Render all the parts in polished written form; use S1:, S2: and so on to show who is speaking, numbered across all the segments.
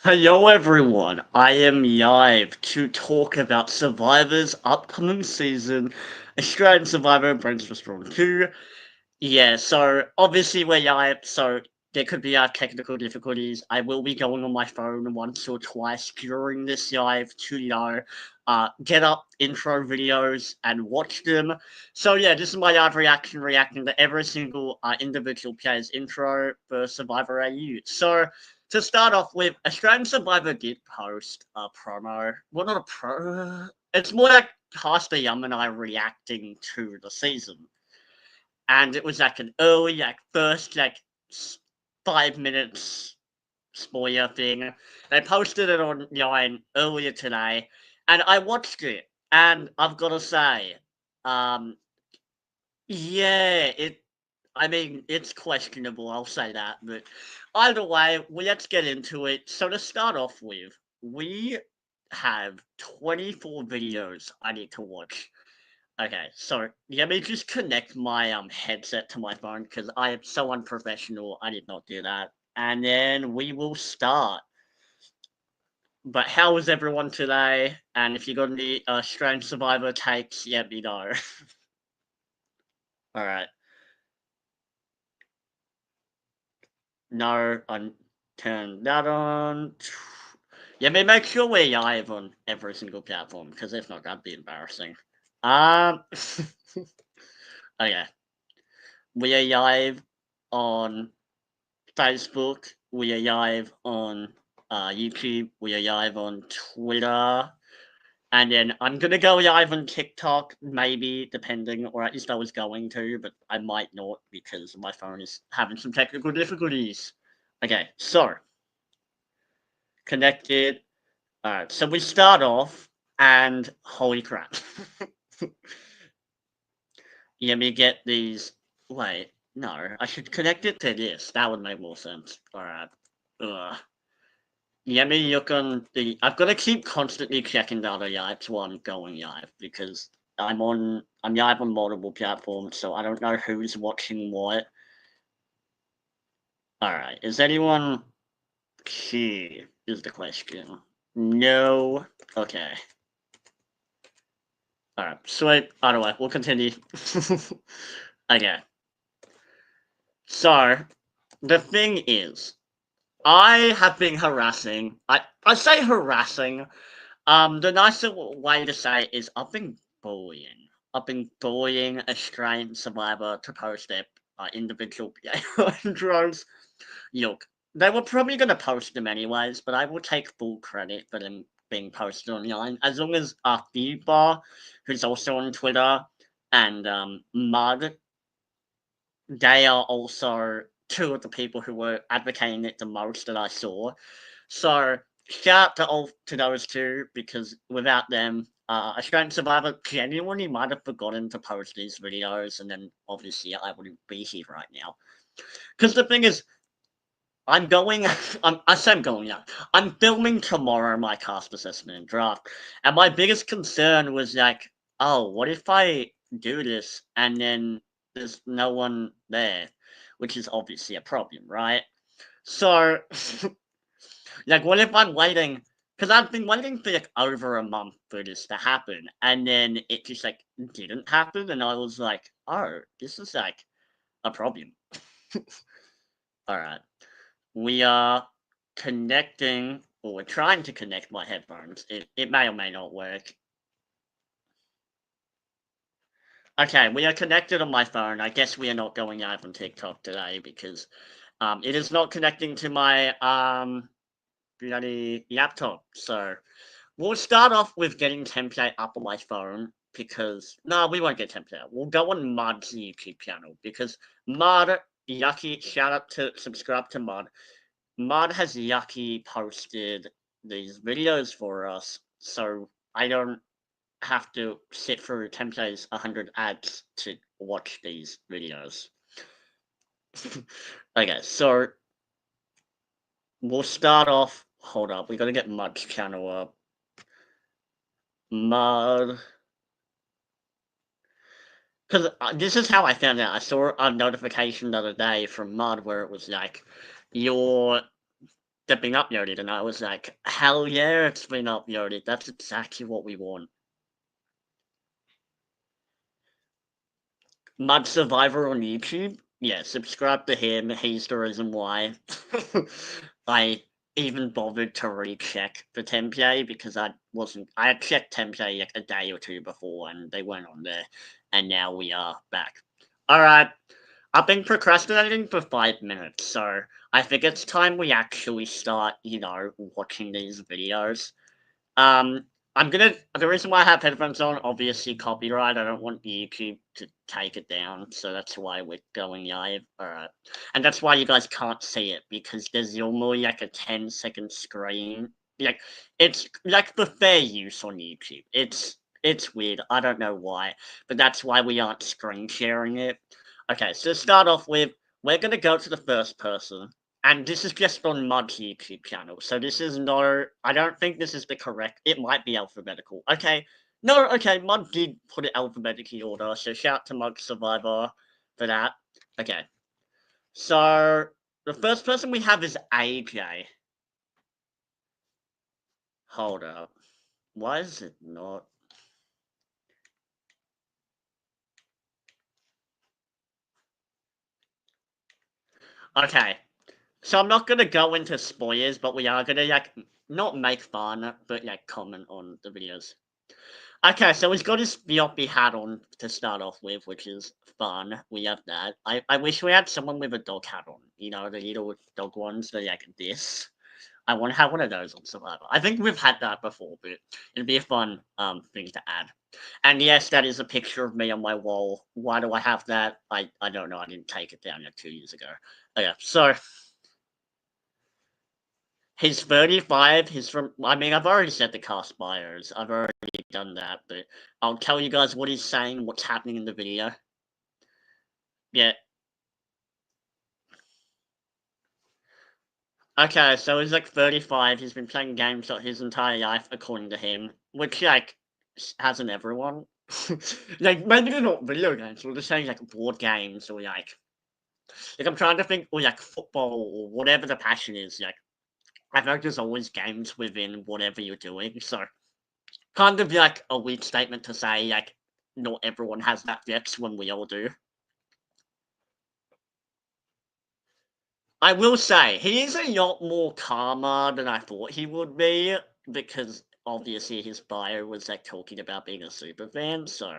S1: Hello everyone, I am Yive to talk about Survivor's upcoming season, Australian Survivor Brains Vs Brawn II. Yeah, so obviously we're Yive, so there could be technical difficulties. I will be going on my phone once or twice during this Yive to, get up intro videos and watch them. So yeah, this is my Yive reaction, reacting to every single individual player's intro for Survivor AU. So to start off with, Australian Survivor did post a promo. Well, not a pro. It's more like Pastor Yum and I reacting to the season. And it was like an early, first, 5 minutes spoiler thing. They posted it online earlier today, and I watched it. And I've got to say, um, yeah, I mean, it's questionable, I'll say that, but either way, let's get into it. So to start off with, we have 24 videos I need to watch. Okay, so let me just connect my headset to my phone because I am so unprofessional. I did not do that. And then we will start. But how was everyone today? And if you got any Strange Survivor takes, let me know. All right. No, turn that on. Yeah, but make sure we're live on every single platform, because if not, that'd be embarrassing. Okay. We are live on Facebook. We are live on YouTube. We are live on Twitter. And then I'm gonna go live on TikTok, maybe, depending, or at least I was going to, but I might not because my phone is having some technical difficulties. Okay, so connected. Alright, so we start off, and holy crap. Let me get these. Wait, no, I should connect it to this. That would make more sense. Alright. Ugh. Let me look on the. I've got to keep constantly checking the other Yives while I'm going live because I'm live on multiple platforms, so I don't know who's watching what. Alright, is anyone here? Is the question. No. Okay. Alright, sweet. Either way, we'll continue. Okay. So, the thing is, I have been harassing. I say harassing. The nicer way to say it is I've been bullying. I've been bullying Australian Survivor to post their individual intros. Look, they were probably going to post them anyways, but I will take full credit for them being posted online. As long as Bar, who's also on Twitter, and Mud, they are also two of the people who were advocating it the most that I saw. So shout out to those two because without them, Australian Survivor genuinely might have forgotten to post these videos, and then obviously I wouldn't be here right now. Because the thing is, I'm going. I say I'm going out. I'm filming tomorrow my cast assessment and draft, and my biggest concern was like, oh, what if I do this and then there's no one there, which is obviously a problem, right? So, like, what if I'm waiting? Because I've been waiting for like over a month for this to happen, and then it just like didn't happen, and I was like, oh, this is like a problem. All right. We are connecting, or we're trying to connect my headphones. It may or may not work. Okay, we are connected on my phone. I guess we are not going live on TikTok today because it is not connecting to my bloody laptop. So we'll start off with getting template up on my phone because no, we won't get template. We'll go on Mud's YouTube channel because Mud, Yucky, shout out to subscribe to Mud. Mud has Yucky posted these videos for us, so I don't have to sit through templates 100 ads to watch these videos. Okay, so we'll start off. Hold up, we gotta get Mud's channel up. Mud. Because this is how I found out. I saw a notification the other day from Mud where it was like, your they've been uploaded, and I was like, hell yeah, it's been uploaded. That's exactly what we want. Mud Survivor on YouTube. Yeah, subscribe to him. He's the reason why I even bothered to recheck the template because I had checked template like a day or two before and they weren't on there, and now we are back. Alright, I've been procrastinating for 5 minutes, so I think it's time we actually start, watching these videos. Um, the reason why I have headphones on, obviously copyright. I don't want YouTube to take it down, so that's why we're going live. Alright. And that's why you guys can't see it, because there's normally like a 10-second screen. Like, it's like the fair use on YouTube. It's weird. I don't know why, but that's why we aren't screen sharing it. Okay, so to start off with, we're gonna go to the first person. And this is just on Mud's YouTube channel, so this is no. I don't think this is the correct. It might be alphabetical. Okay, no, okay. Mud did put it alphabetically order, so shout out to Mud Survivor for that. Okay, so the first person we have is AJ. Hold up, why is it not? Okay, so I'm not gonna go into spoilers, but we are gonna like not make fun, but like comment on the videos. Okay, so he's got his Biopi hat on to start off with, which is fun. We have that. I wish we had someone with a dog hat on. You know, the little dog ones that like this. I want to have one of those on Survivor. I think we've had that before, but it'd be a fun thing to add. And yes, that is a picture of me on my wall. Why do I have that? I don't know. I didn't take it down like 2 years ago. Okay, so he's 35. He's from. I mean, I've already said the cast bios. I've already done that, but I'll tell you guys what he's saying, what's happening in the video. Yeah. Okay, so he's like 35. He's been playing games like his entire life, according to him, which like hasn't everyone. Like maybe they're not video games, we're just saying like board games or like I'm trying to think or like football or whatever the passion is. Like I feel like there's always games within whatever you're doing. So kind of like a weak statement to say like not everyone has that flex when we all do. I will say he is a lot more calmer than I thought he would be because obviously his bio was like talking about being a super fan. So,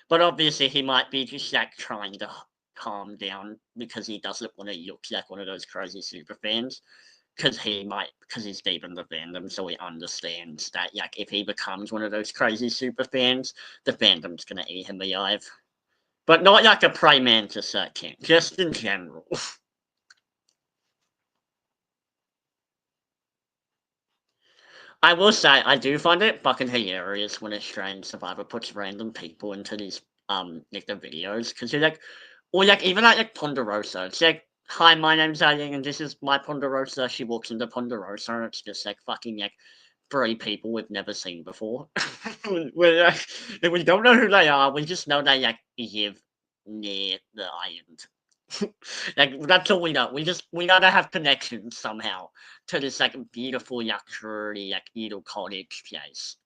S1: but obviously he might be just like trying to calm down because he doesn't want to look like one of those crazy super fans. Because he's deep in the fandom, so he understands that like if he becomes one of those crazy super fans, the fandom's gonna eat him alive. But not like a prime mantis king, just in general. I will say I do find it fucking hilarious when a strange survivor puts random people into these like the videos because you're like, or like even like Ponderosa. It's like, hi, my name's Aileen and this is my Ponderosa. She walks into Ponderosa and it's just like fucking like three people we've never seen before. We're like, we don't know who they are. We just know they like live near the island. Like that's all we know. We gotta have connections somehow to this like beautiful luxury like little cottage place.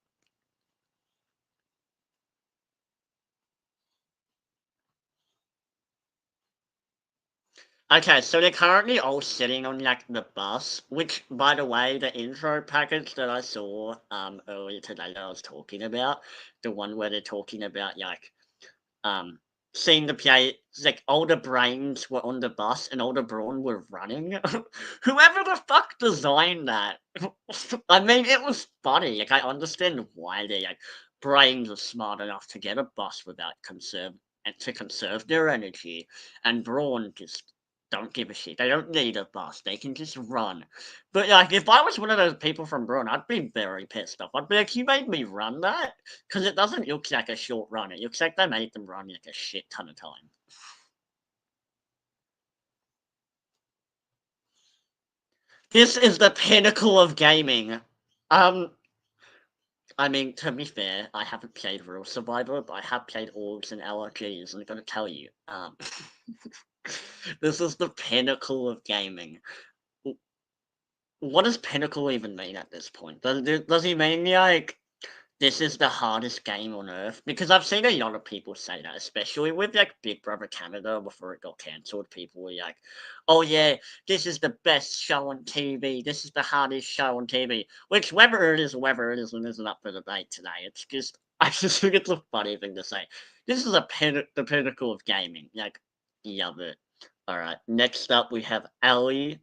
S1: Okay, so they're currently all sitting on like the bus, which by the way, the intro package that I saw earlier today that I was talking about, the one where they're talking about like um seeing the play like all the brains were on the bus and all the brawn were running. Whoever the fuck designed that? I mean it was funny. Like I understand why they like brains are smart enough to get a bus without conserve and to conserve their energy, and brawn just don't give a shit. They don't need a bus. They can just run. But like, if I was one of those people from Braun, I'd be very pissed off. I'd be like, "You made me run that," because it doesn't look like a short run. It looks like they made them run like a shit ton of time. This is the pinnacle of gaming. Um, I mean, to be fair, I haven't played Real Survivor, but I have played Orbs and LRGs, and I'm gonna tell you, this is the pinnacle of gaming. what does pinnacle even mean at this point? Does he mean like this is the hardest game on earth? Because I've seen a lot of people say that, especially with like Big Brother Canada before it got cancelled. People were like, "Oh yeah, this is the best show on TV. This is the hardest show on TV." Which whether it is or whether it isn't up for debate today. It's just I just think it's a funny thing to say. This is the pinnacle of gaming. Like, love it. All right. Next up, we have Ellie.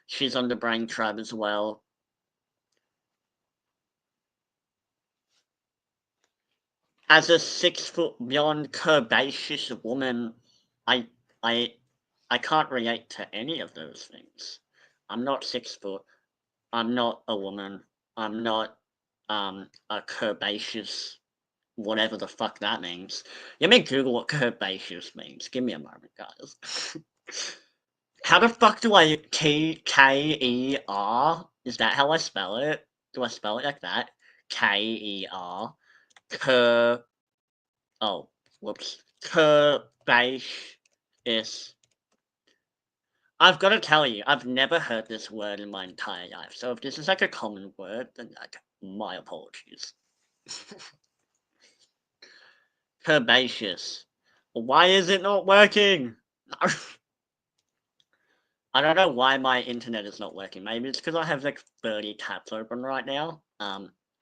S1: She's on the Brain Tribe as well. As a 6 foot blonde curvaceous woman, I I I can't relate to any of those things. I'm not 6 foot. I'm not a woman. I'm not a curvaceous whatever the fuck that means. Let me Google what curvaceous means. Give me a moment, guys. How the fuck do I K-E-R? Is that how I spell it? Do I spell it like that? K-E-R. Cur Oh, whoops. Curvaceous. I've got to tell you, I've never heard this word in my entire life. So if this is like a common word, then like my apologies. Curvaceous. Why is it not working? I don't know why my internet is not working. Maybe it's because I have like 30 tabs open right now.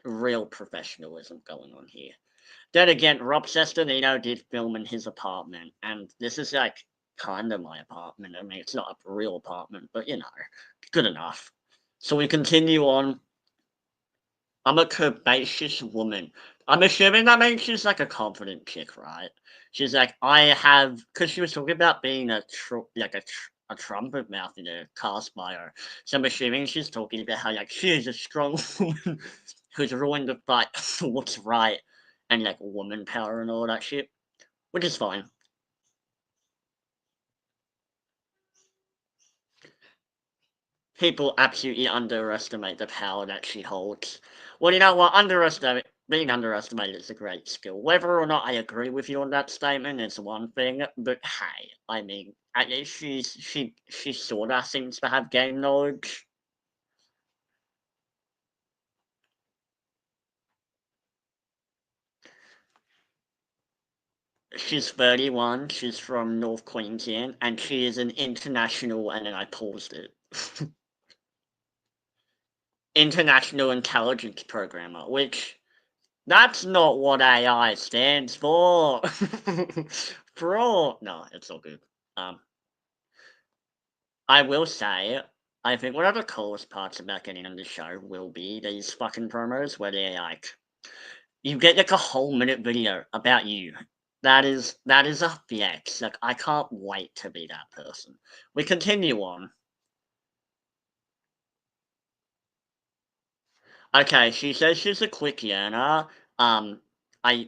S1: Real professionalism going on here. Then again, Rob Sestonino did film in his apartment, and this is like kind of my apartment. I mean, it's not a real apartment, but you know, good enough. So we continue on. I'm a curvaceous woman. I'm assuming that means she's like a confident chick, right? She's like, I have, because she was talking about being a trumpet mouth in a cast bio. So I'm assuming she's talking about how like she is a strong woman who's willing to fight for what's right and like woman power and all that shit, which is fine. People absolutely underestimate the power that she holds. Well, you know what? Being underestimated is a great skill. Whether or not I agree with you on that statement is one thing, but hey, I mean, at least she sort of seems to have game knowledge. She's 31. She's from North Queensland, and she is an international. And then I paused it. International intelligence programmer, which that's not what AI stands for. Bro, no, it's all good. Um, I will say, I think one of the coolest parts about getting on the show will be these fucking promos where they're like, you get like a whole minute video about you. That is a flex. Like I can't wait to be that person. We continue on. Okay, she says she's a quick learner. Um, I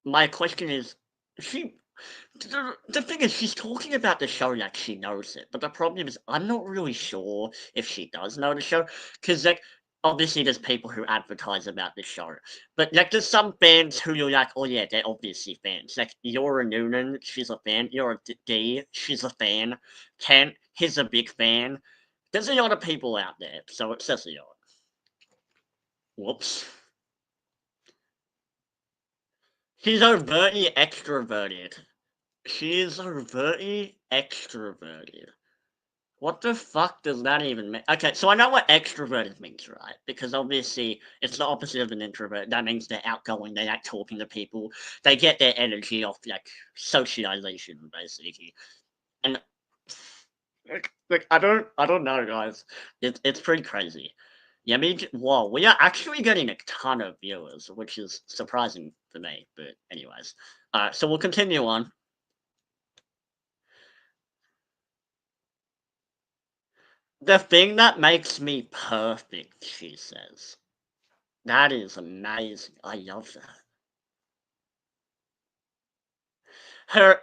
S1: my question is, she the thing is, she's talking about the show like she knows it, but the problem is, I'm not really sure if she does know the show, because like, obviously there's people who advertise about the show, but like there's some fans who you're like, oh yeah, they're obviously fans. Like Yora Noonan, she's a fan. Yora D, she's a fan. Kent, he's a big fan. There's a lot of people out there, so it says a lot. Whoops. She's overtly extroverted. She is overtly extroverted. What the fuck does that even mean? Okay, so I know what extroverted means, right? Because obviously it's the opposite of an introvert. That means they're outgoing, they like talking to people, they get their energy off like socialization, basically. And like I don't know, guys. It's pretty crazy. Yeah, I mean, whoa, we are actually getting a ton of viewers, which is surprising for me. But anyways, so we'll continue on. The thing that makes me perfect, she says. That is amazing. I love that. Her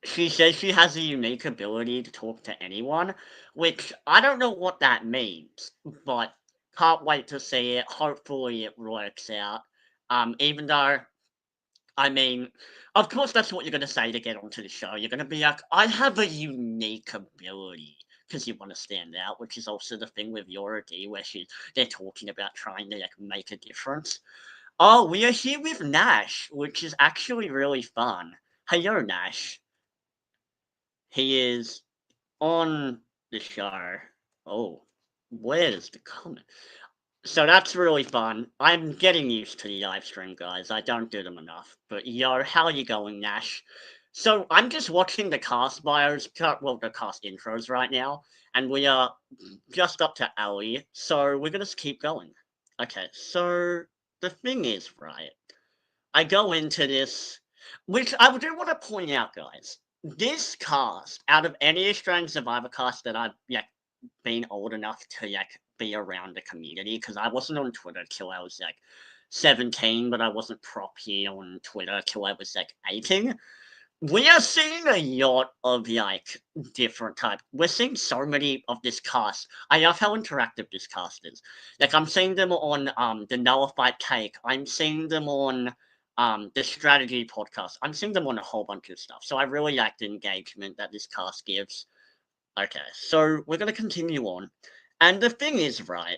S1: she says she has a unique ability to talk to anyone, which I don't know what that means, but can't wait to see it. Hopefully it works out. Even though I mean, of course that's what you're gonna say to get onto the show. You're gonna be like, I have a unique ability. because you want to stand out, which is also the thing with Yora D, where they're talking about trying to like make a difference. Oh, we are here with Nash, which is actually really fun. Hello, Nash. He is on the show. Oh, where's the comment? So that's really fun. I'm getting used to the live stream, guys. I don't do them enough. But yo, how are you going, Nash? So I'm just watching the cast bios, well, the cast intros right now, and we are just up to Ali. So we're gonna just keep going. Okay, so the thing is, right? I go into this, which I do want to point out, guys. This cast, out of any Australian Survivor cast that I've been old enough to be around the community, because I wasn't on Twitter till I was 17, but I wasn't properly on Twitter till I was 18. We are seeing a lot of different type. We're seeing so many of this cast. I love how interactive this cast is. Like I'm seeing them on the Nullified Cake. I'm seeing them on the Strategy podcast. I'm seeing them on a whole bunch of stuff. So I really like the engagement that this cast gives. Okay, so we're gonna continue on. And the thing is, right,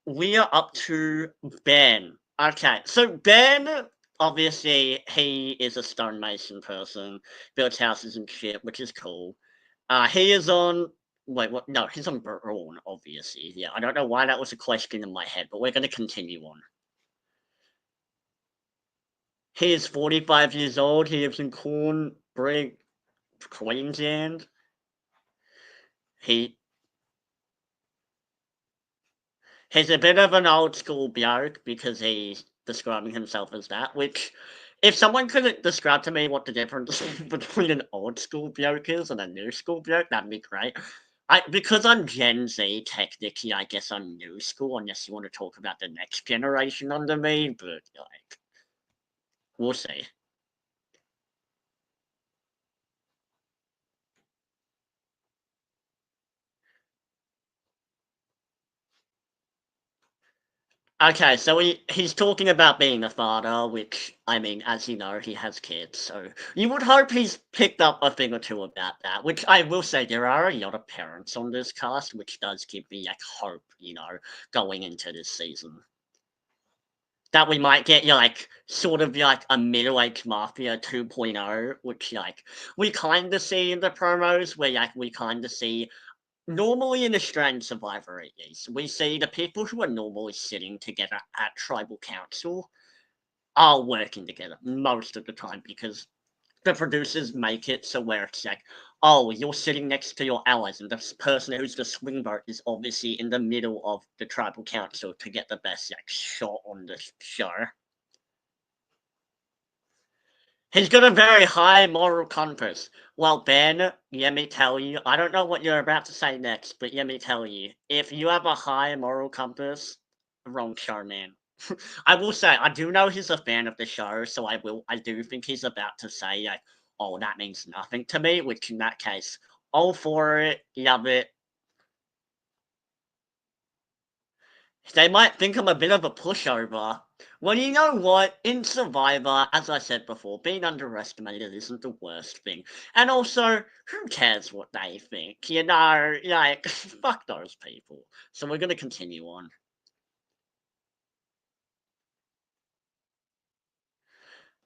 S1: we are up to Ben. Okay, so Ben, obviously, he is a stonemason person, builds houses and shit, which is cool. He is on. Wait, what? No, he's on Brawn, obviously. Yeah, I don't know why that was a question in my head, but we're going to continue on. He is 45 years old. He lives in Cornbrig, Queensland. He He's a bit of an old school bloke because he's describing himself as that, which if someone could describe to me what the difference between an old school bloke is and a new school bloke, that'd be great. Because I'm Gen Z, technically, I guess I'm new school, unless you want to talk about the next generation under me, but we'll see. Okay, so he's talking about being a father, which, I mean, as you know, he has kids, so you would hope he's picked up a thing or two about that, which I will say there are a lot of parents on this cast, which does give me, hope, going into this season. That we might get, sort of a middle-aged Mafia 2.0, which, we kind of see in the promos, where, we kind of see normally in Australian Survivor at least, we see the people who are normally sitting together at Tribal Council are working together most of the time because the producers make it so where it's oh, you're sitting next to your allies, and this person who's the swing vote is obviously in the middle of the Tribal Council to get the best shot on the show. He's got a very high moral compass. Well, Ben, let me tell you, I don't know what you're about to say next, but let me tell you, if you have a high moral compass, wrong show, man. I will say, I do know he's a fan of the show, so I do think he's about to say, oh, that means nothing to me, which in that case, all for it, love it. They might think I'm a bit of a pushover. Well, you know what? In Survivor, as I said before, being underestimated isn't the worst thing. And also, who cares what they think? Fuck those people. So we're going to continue on.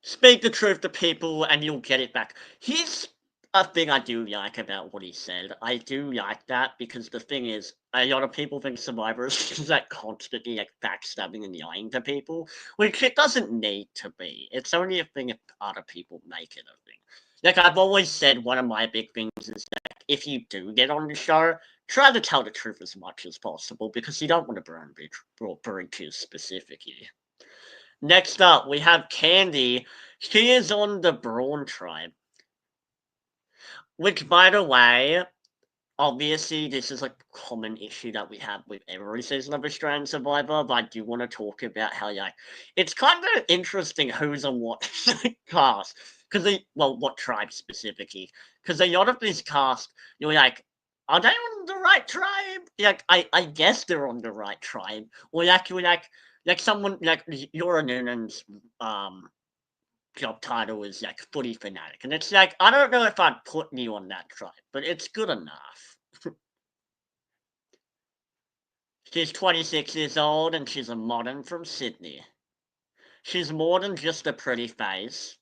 S1: Speak the truth to people and you'll get it back. Here's a thing I do like about what he said. I do like that because the thing is, a lot of people think Survivor is just constantly backstabbing and lying to people, which it doesn't need to be. It's only a thing if other people make it a thing. I've always said, one of my big things is that if you do get on the show, try to tell the truth as much as possible because you don't want to burn bridges specifically. Next up, we have Candy. She is on the Brawn tribe. Which, by the way, obviously, this is a common issue that we have with every season of Australian Survivor, but I do want to talk about how, it's kind of interesting who's on what cast. What tribe specifically. Because a lot of this cast, you're are they on the right tribe? I guess they're on the right tribe. Or someone, Laura Noonan's, job title is footy fanatic, and it's I don't know if I'd put you on that tribe, but it's good enough. She's 26 years old and she's a modern from Sydney. She's more than just a pretty face.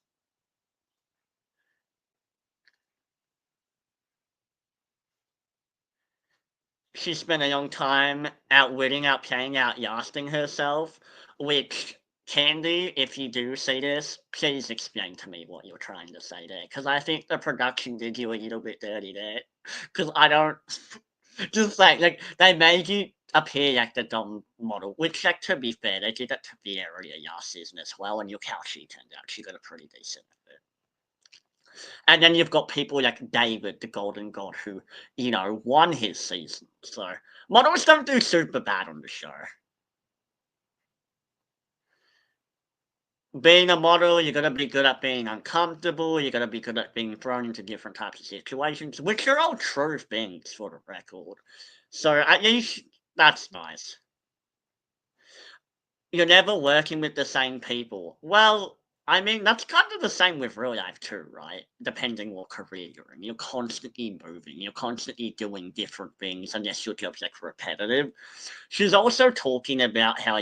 S1: She spent a long time outwitting, outplaying, outlasting herself, which, Candy, if you do see this, please explain to me what you're trying to say there, because I think the production did you a little bit dirty there, because I don't, just like, they made you appear like the dumb model, which, like, to be fair, they did it to be earlier last season as well, and look how she turned out, she got a pretty decent effort. And then you've got people like David, the Golden God, who, won his season. So models don't do super bad on the show. Being a model, you gotta be good at being uncomfortable, you gotta be good at being thrown into different types of situations, which are all true things for the record. So at least that's nice. You're never working with the same people. Well, I mean, that's kind of the same with real life too, right? Depending what career you're in. You're constantly moving, you're constantly doing different things unless your job's like repetitive. She's also talking about how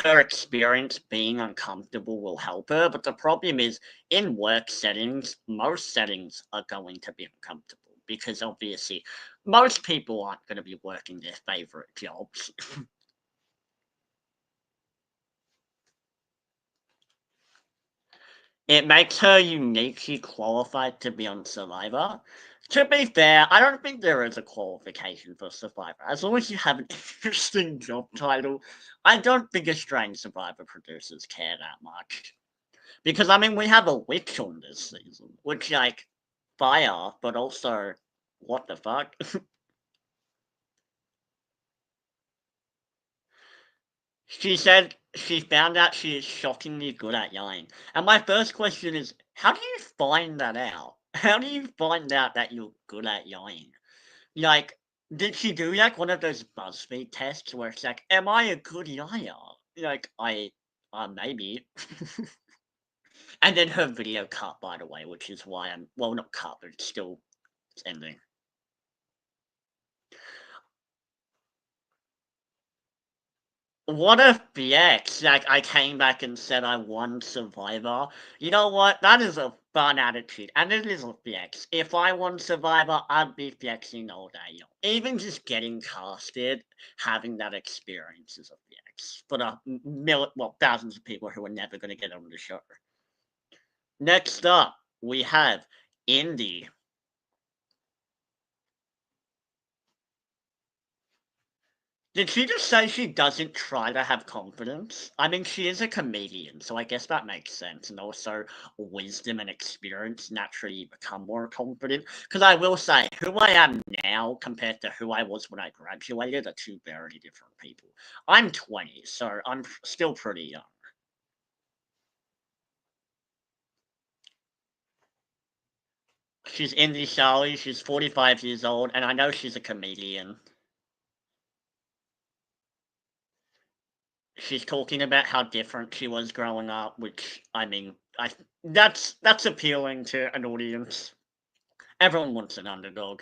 S1: her experience being uncomfortable will help her, but the problem is in work settings, most settings are going to be uncomfortable because obviously most people aren't going to be working their favorite jobs. It makes her uniquely qualified to be on Survivor. To be fair, I don't think there is a qualification for Survivor. As long as you have an interesting job title, I don't think Australian Survivor producers care that much. Because, I mean, we have a witch on this season, which, like, fire, but also, what the fuck? She said she found out she is shockingly good at yelling. And my first question is, how do you find that out? How do you find out that you're good at yelling? Like, did she do like one of those BuzzFeed tests where it's like, am I a good liar? Like, maybe. And then her video cut, by the way, which is why well, not cut, but it's still ending. What if BX, like, I came back and said I won Survivor? You know what? That is a fun attitude, and it is a flex. If I won Survivor, I'd be flexing all day. Even just getting casted, having that experience is a flex for the thousands of people who are never going to get on the show. Next up, we have Indy. Did she just say she doesn't try to have confidence? I mean, she is a comedian, so I guess that makes sense. And also, wisdom and experience naturally become more confident. Because I will say, who I am now compared to who I was when I graduated are two very different people. I'm 20, so I'm still pretty young. She's Indy Sally, she's 45 years old, and I know she's a comedian. She's talking about how different she was growing up, which I mean, that's appealing to an audience. Everyone wants an underdog.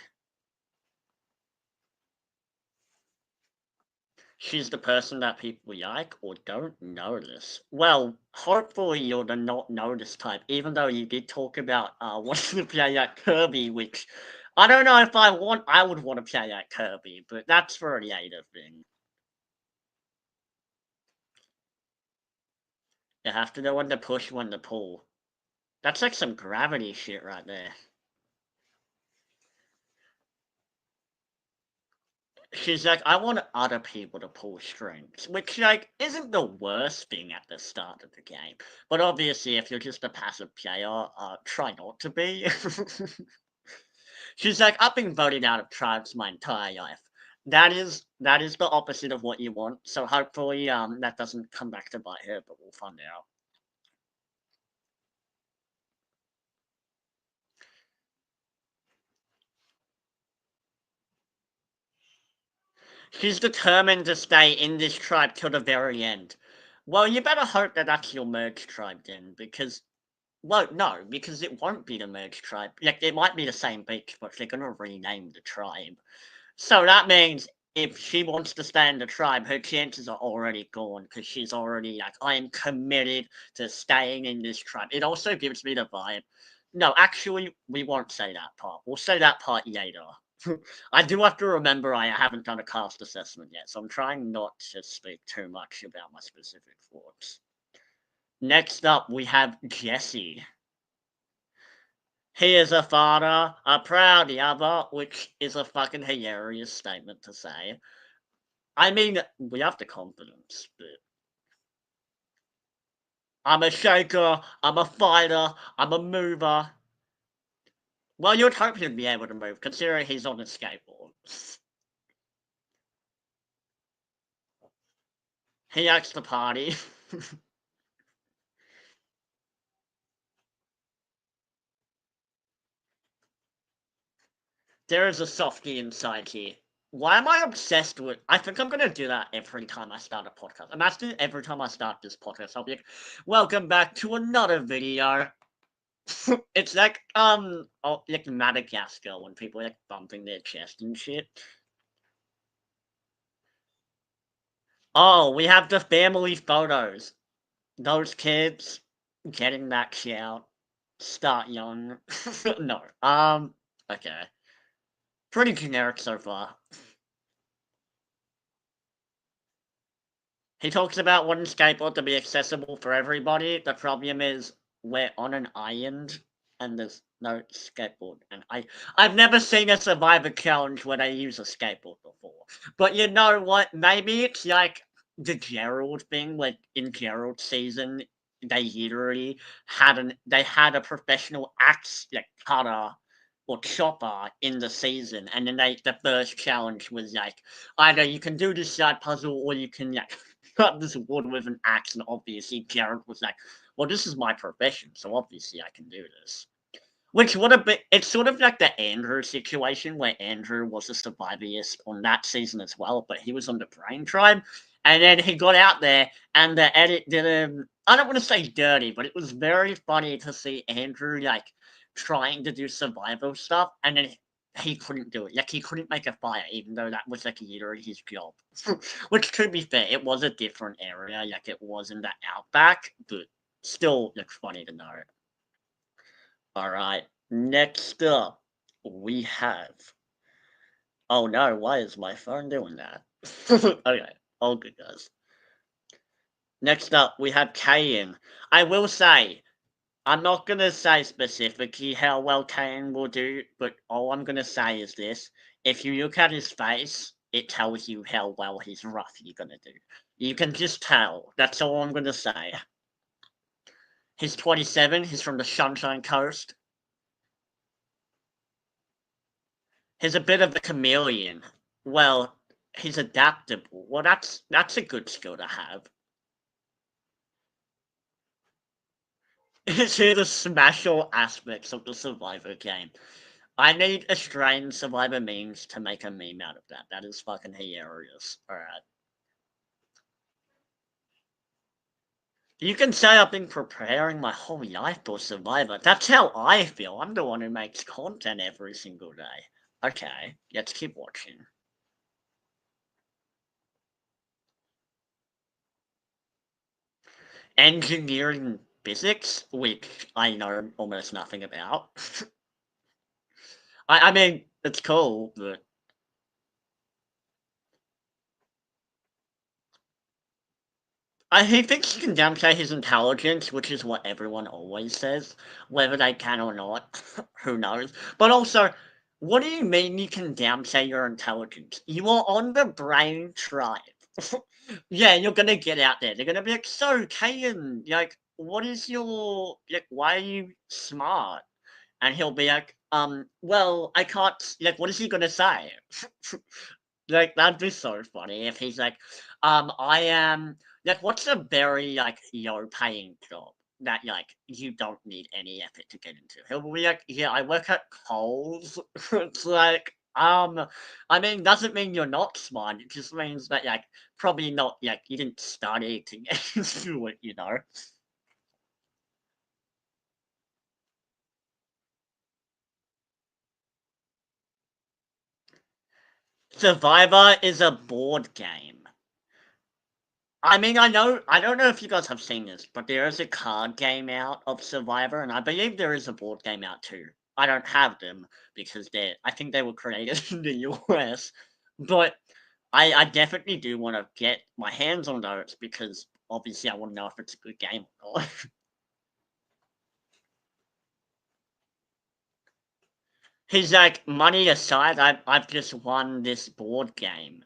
S1: She's the person that people like or don't notice. Well, hopefully you're the not notice type, even though you did talk about wanting to play like Kirby, which I don't know if I would want to play like Kirby, but that's for a later thing. You have to know when to push, when to pull. That's like some gravity shit right there. She's like, I want other people to pull strings, which like isn't the worst thing at the start of the game. But obviously, if you're just a passive player, try not to be. She's like, I've been voted out of tribes my entire life. That is the opposite of what you want. So hopefully, that doesn't come back to bite her, but we'll find out. She's determined to stay in this tribe till the very end. Well, you better hope that that's your merge tribe then, because well, no, because it won't be the merged tribe. Like, it might be the same beach, but they're gonna rename the tribe. So that means if she wants to stay in the tribe, her chances are already gone because she's already like, I am committed to staying in this tribe. It also gives me the vibe. No, actually, we won't say that part. We'll say that part later. I do have to remember I haven't done a cast assessment yet, so I'm trying not to speak too much about my specific thoughts. Next up, we have Jesse. He is a father, a proud other, which is a fucking hilarious statement to say. I mean, we have the confidence, but I'm a shaker, I'm a fighter, I'm a mover. Well, you'd hope he'd be able to move, considering he's on a skateboard. He likes to party. There is a softie inside here. Why am I obsessed with? I think I'm gonna do that every time I start a podcast. Imagine every time I start this podcast, I'll be like, "Welcome back to another video." It's like like Madagascar when people are like bumping their chest and shit. Oh, we have the family photos. Those kids getting that shout. Start young. No. Okay. Pretty generic so far. He talks about wanting skateboard to be accessible for everybody. The problem is we're on an island and there's no skateboard. And I've never seen a survivor challenge where they use a skateboard before. But you know what? Maybe it's like the Gerald thing, like in Gerald's season, they literally had a professional axe like cutter or chopper in the season, and then the first challenge was like either you can do this side puzzle or you can like cut this wood with an axe, and obviously Jared was like, well, this is my profession, so obviously I can do this. Which would have been, it's sort of like the Andrew situation where Andrew was a survivalist on that season as well, but he was on the Brain Tribe. And then he got out there and the edit did him, I don't want to say dirty, but it was very funny to see Andrew like trying to do survival stuff and then he couldn't do it. Like he couldn't make a fire, even though that was like literally his job. Which to be fair, it was a different area, like it was in the outback, but still like funny to know. All right. Next up, we have. Oh no, why is my phone doing that? Okay, all good, guys. Next up, we have Kayan. I will say, I'm not going to say specifically how well Kayan will do, but all I'm going to say is this. If you look at his face, it tells you how well he's roughly going to do. You can just tell. That's all I'm going to say. He's 27. He's from the Sunshine Coast. He's a bit of a chameleon. Well, he's adaptable. Well, that's a good skill to have. It's here the special aspects of the Survivor game. I need Australian Survivor memes to make a meme out of that. That is fucking hilarious. Alright. You can say I've been preparing my whole life for Survivor. That's how I feel. I'm the one who makes content every single day. Okay, let's keep watching. Engineering physics, which I know almost nothing about. I mean, it's cool, but he thinks he can downplay his intelligence, which is what everyone always says. Whether they can or not, who knows? But also, what do you mean you can downplay your intelligence? You are on the Brain Tribe. Yeah, you're gonna get out there. They're gonna be like, so, Kayan, like, what is your, like, why are you smart? And he'll be like, well, I can't, like, what is he gonna say? Like, that'd be so funny if he's like, I am, like, what's a very, like, low paying job that, like, you don't need any effort to get into? He'll be like, yeah, I work at Coles. It's like, I mean, doesn't mean you're not smart. It just means that, like, probably not, like, you didn't study to get into it, you know? Survivor is a board game. I mean, I don't know if you guys have seen this, but there is a card game out of Survivor, and I believe there is a board game out too. I don't have them because I think they were created in the US, but I definitely do want to get my hands on those because obviously I want to know if it's a good game or not. He's like, money aside, I've just won this board game.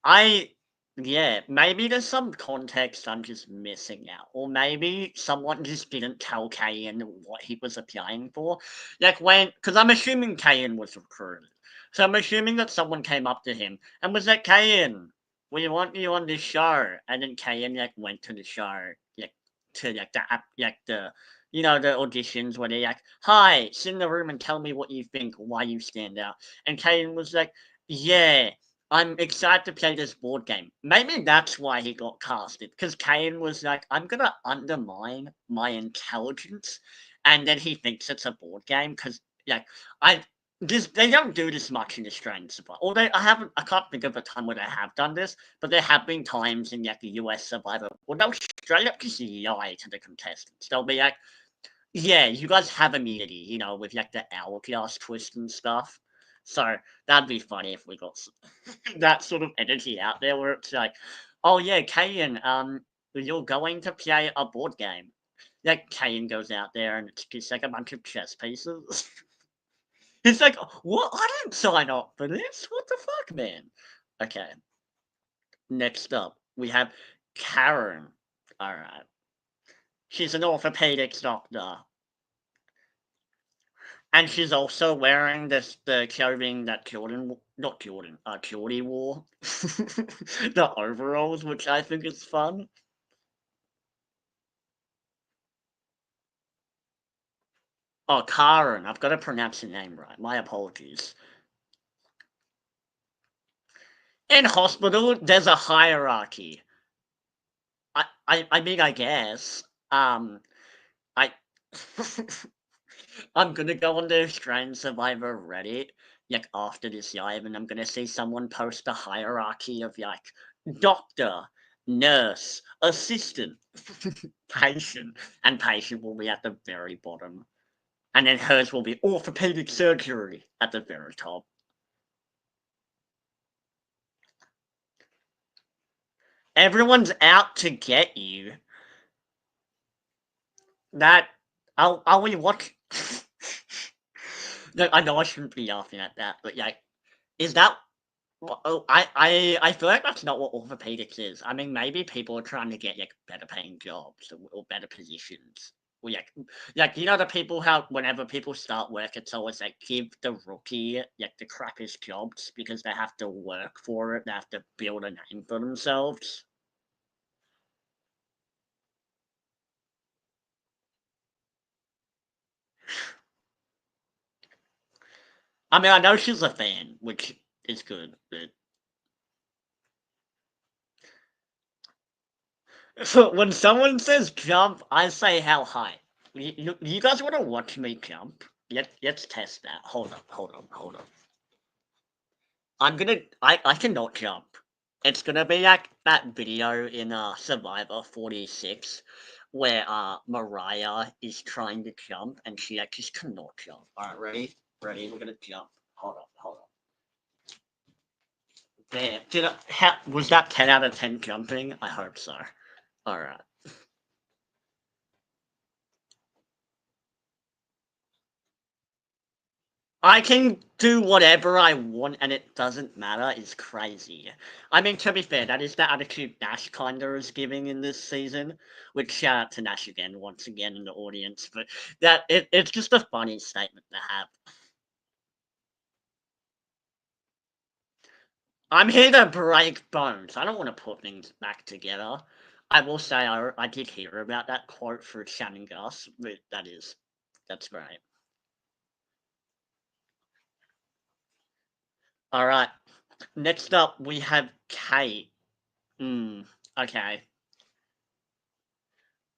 S1: I yeah, maybe there's some context I'm just missing out, or maybe someone just didn't tell Kayan what he was applying for. Like because I'm assuming Kayan was recruited, so I'm assuming that someone came up to him and was like, "Kayan, we want you on this show," and then Kayan like went to the show, like to like the the auditions where they're like, "Hi, sit in the room and tell me what you think, why you stand out," and Kayan was like, "Yeah." I'm excited to play this board game. Maybe that's why he got casted, because Kane was like, I'm gonna undermine my intelligence, and then he thinks it's a board game, because like I they don't do this much in Australian Survivor. Although I can't think of a time where they have done this, but there have been times in like the US Survivor where they'll straight up just lie to the contestants. They'll be like, yeah, you guys have immunity, with like the hourglass twist and stuff. So that'd be funny if we got that sort of energy out there where it's like, oh yeah, Kayan, you're going to play a board game. Like Kayan goes out there and it's just like a bunch of chess pieces. It's like, what? I didn't sign up for this. What the fuck, man? Okay, next up we have Karen. All right, she's an orthopedics doctor. And she's also wearing the clothing that not Jordan, Geordie wore. The overalls, which I think is fun. Oh, Karen, I've got to pronounce your name right. My apologies. In hospital, there's a hierarchy. I mean, I guess. I I'm gonna go on the Australian Survivor Reddit, like after this live, and I'm gonna see someone post a hierarchy of like doctor, nurse, assistant, patient, and patient will be at the very bottom, and then hers will be orthopedic surgery at the very top. Everyone's out to get you. That are we watch? No, I know I shouldn't be laughing at that, but like, is that well, oh, I feel like that's not what orthopedics is. I mean, maybe people are trying to get like better paying jobs or better positions. Or like the people how whenever people start work, it's always like give the rookie like the crappiest jobs because they have to work for it. They have to build a name for themselves. I mean, I know she's a fan, which is good, but so when someone says jump, I say how high. You guys want to watch me jump? Let's test that. Hold on. I cannot jump. It's gonna be like that video in Survivor 46 where Mariah is trying to jump and she like just cannot jump. Alright, ready, we're gonna jump. Hold on. There. Was that 10 out of 10 jumping? I hope so. Alright. I can do whatever I want and it doesn't matter is crazy. I mean, to be fair, that is the attitude Nash kinda is giving in this season, which shout out to Nash again, once again in the audience, but it's just a funny statement to have. I'm here to break bones. I don't want to put things back together. I will say I did hear about that quote through Shannon Gus, but that's great. Alright, next up we have Kate. Okay.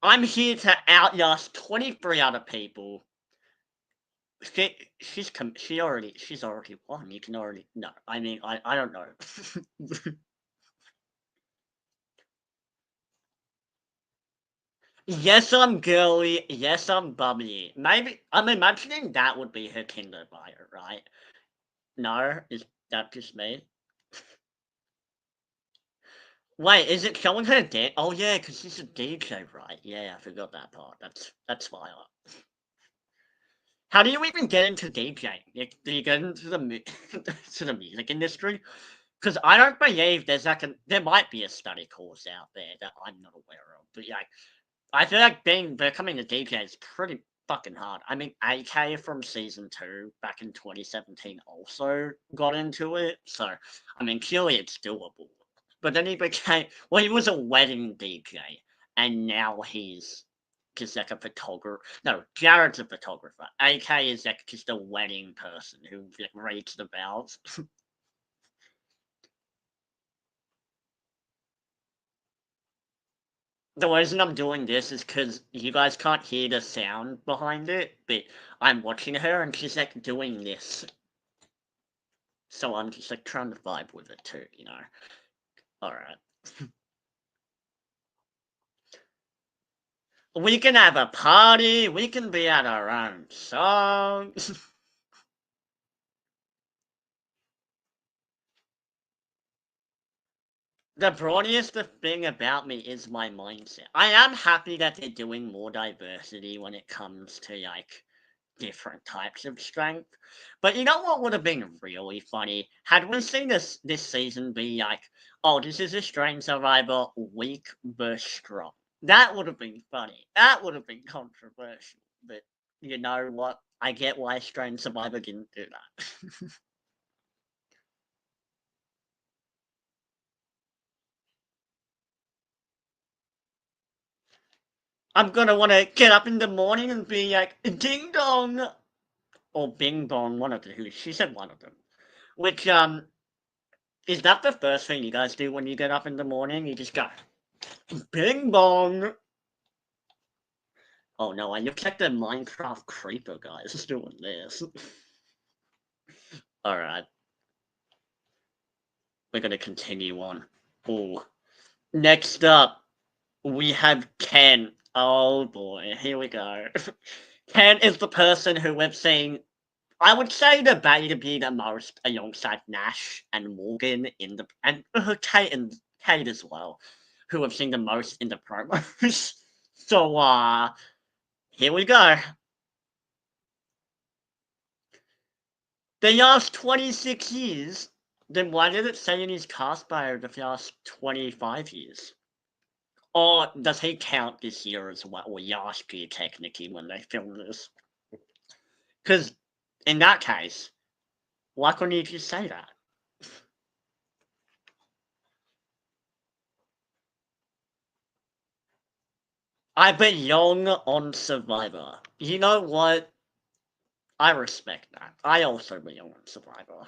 S1: I'm here to outlast 23 other people. she's already won. You can already no. I mean, I don't know. Yes, I'm girly. Yes, I'm bubbly. Maybe I'm imagining that would be her Tinder bio, right? No, is that just me? Wait, is it showing her dead? Oh yeah, because she's a DJ, right? Yeah, I forgot that part. That's fire. How do you even get into DJing? Do you get into the to the music industry? Because I don't believe there's like there might be a study course out there that I'm not aware of. But like, I feel like becoming a DJ is pretty fucking hard. I mean, AK from season 2 back in 2017 also got into it. So I mean, clearly it's doable. But then he became he was a wedding DJ, and now he's just like a photographer. No, Jared's a photographer. AK is like just a wedding person who like reads the bells. The reason I'm doing this is because you guys can't hear the sound behind it, but I'm watching her and she's like doing this. So I'm just like trying to vibe with it too, you know? Alright. We can have a party, we can be at our own songs. The brawniest thing about me is my mindset. I am happy that they're doing more diversity when it comes to like different types of strength. But you know what would have been really funny? Had we seen this season be like, oh, this is a strength survivor, weak versus strong. That would have been funny. That would have been controversial. But you know what? I get why Strange Survivor didn't do that. I'm gonna wanna get up in the morning and be like, ding dong! Or bing bong, one of the two. She said one of them. Which, is that the first thing you guys do when you get up in the morning? You just go, bing bong. Oh no, I look like the Minecraft creeper guys doing this. Alright, we're gonna continue on. Oh, next up, we have Ken. Oh boy, here we go. Ken is the person who we've seen, I would say, debatably the most alongside Nash and Morgan and Kate as well, who have seen the most in the promos. So, here we go. The last 26 years? Then why did it say in his cast bio the last 25 years? Or does he count this year as well, or last year technically when they filmed this? Because in that case, why couldn't he just say that? I belong on Survivor. You know what? I respect that. I also belong on Survivor.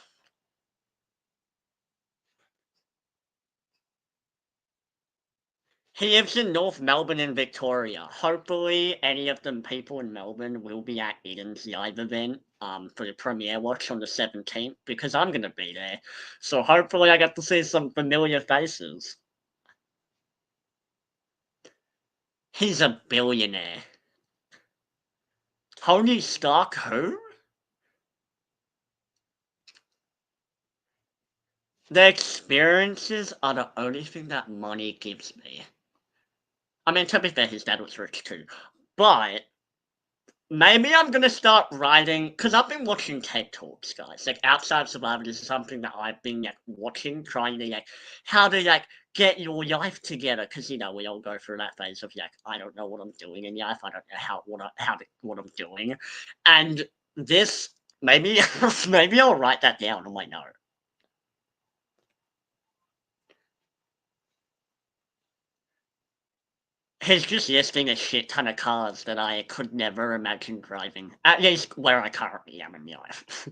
S1: He lives in North Melbourne and Victoria. Hopefully, any of the people in Melbourne will be at Eden's live event for the premiere watch on the 17th because I'm going to be there. So hopefully, I get to see some familiar faces. He's a billionaire. Tony Stark, who? The experiences are the only thing that money gives me. I mean, to be fair, his dad was rich too. But maybe I'm gonna start writing because I've been watching TED Talks, guys. Like outside Survivor, this is something that I've been like watching, trying to like how to like get your life together. Because you know we all go through that phase of like I don't know what I'm doing in life. I don't know what I'm doing, and this maybe maybe I'll write that down on my note. He's just listing a shit ton of cars that I could never imagine driving. At least where I currently am in life.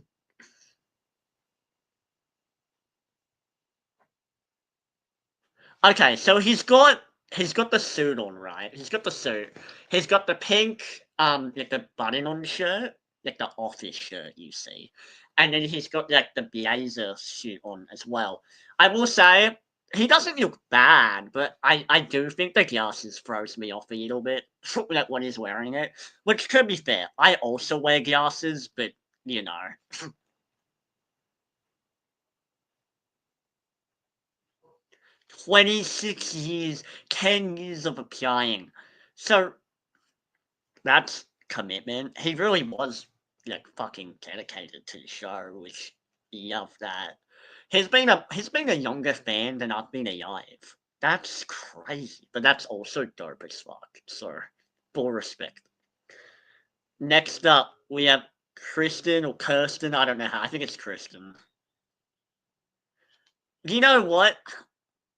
S1: Okay, so he's got the suit on, right? He's got the suit. He's got the pink like the button on the shirt. like the office shirt you see, and then he's got like the blazer suit on as well. I will say he doesn't look bad, but I do think the glasses throws me off a little bit, like when he's wearing it. Which, to be fair, I also wear glasses, but you know. 26 years, 10 years of applying. So that's commitment. He really was like fucking dedicated to the show, which love that. He's been a younger fan than I've been alive. That's crazy, but that's also dope as fuck. So full respect. Next up, we have Kristen or Kirsten. I don't know how. I think it's Kristen. You know what?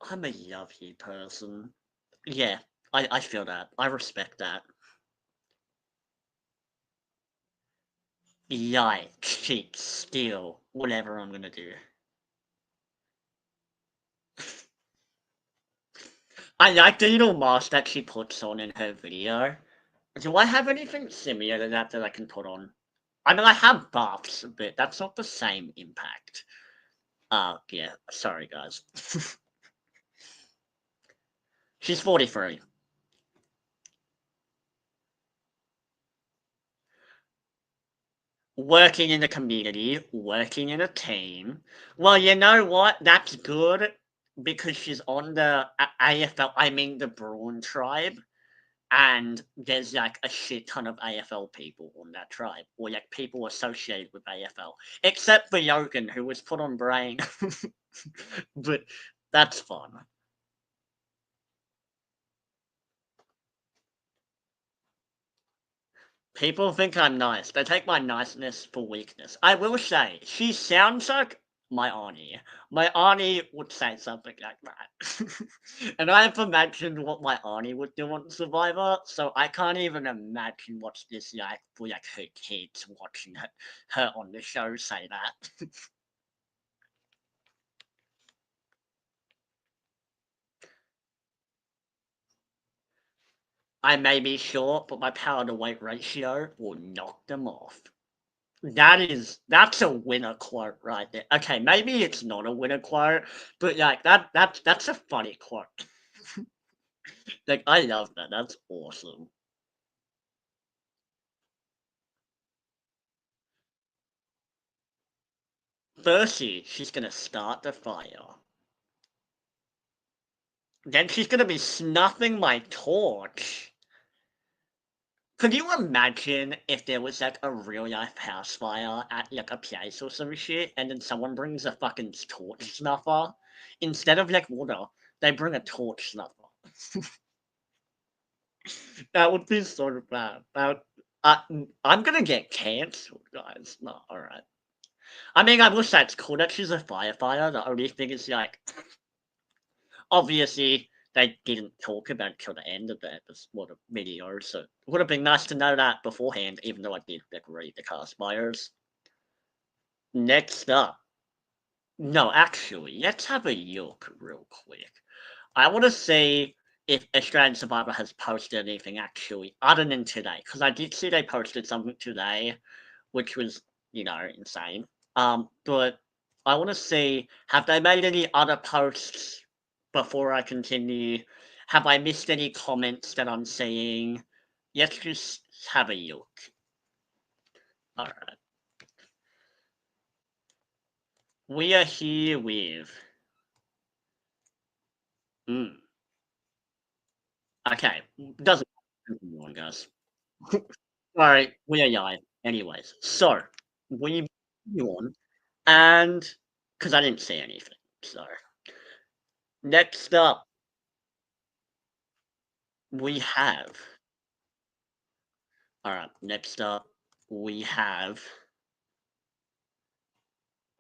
S1: I'm a lovely person. Yeah, I feel that. I respect that. Yikes, shit, steal, whatever I'm gonna do. I like the little mask that she puts on in her video. Do I have anything similar to that that I can put on? I mean, I have buffs, but that's not the same impact. Yeah, sorry guys. She's 43. Working in the community, working in a team. Well, you know what? That's good because she's on the AFL, I mean the Brawn tribe, and there's like a shit ton of AFL people on that tribe, or like people associated with AFL, except for Yogan, who was put on Brain. But that's fun. People think I'm nice. They take my niceness for weakness. I will say, she sounds like my auntie. My auntie would say something like that. And I have imagined what my auntie would do on Survivor, so I can't even imagine what's this like for like her kids watching her on the show say that. I may be short, but my power to weight ratio will knock them off. That's a winner quote right there. Okay, maybe it's not a winner quote, but like that's a funny quote. Like I love that. That's awesome. Firstly, she's gonna start the fire. Then she's gonna be snuffing my torch. Could you imagine if there was like a real life house fire at like a place or some shit, and then someone brings a fucking torch snuffer instead of like water, they bring a torch snuffer. That would be sort of bad. I'm gonna get cancelled, guys. No, all right. I mean, I wish that's cool that she's a firefighter. The only thing is, like, obviously they didn't talk about it till the end of the episode, video, so it would have been nice to know that beforehand, even though I did like, read the cast bios. Next up, no, actually, let's have a look real quick. I want to see if Australian Survivor has posted anything actually other than today, because I did see they posted something today, which was insane. But I want to see, have they made any other posts before I continue? Have I missed any comments that I'm seeing? Let's just have a look. All right, we are here with. Mm, okay, doesn't matter, guys. Alright, we are live. Anyways, so we continue on, and because I didn't say anything, so next up we have. All right, next up we have.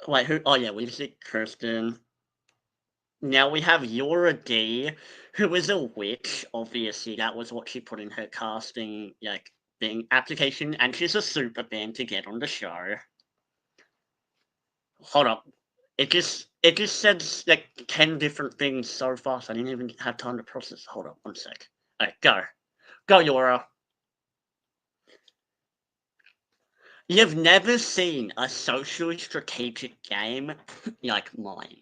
S1: Wait, who? Oh yeah, we said Kirsten. Now we have Yora D, who is a witch. Obviously, that was what she put in her casting like thing application, and she's a super fan to get on the show. Hold up. It just said like 10 different things so fast I didn't even have time to process. Hold up, one sec. Alright, go. Go, Yora. You've never seen a socially strategic game like mine.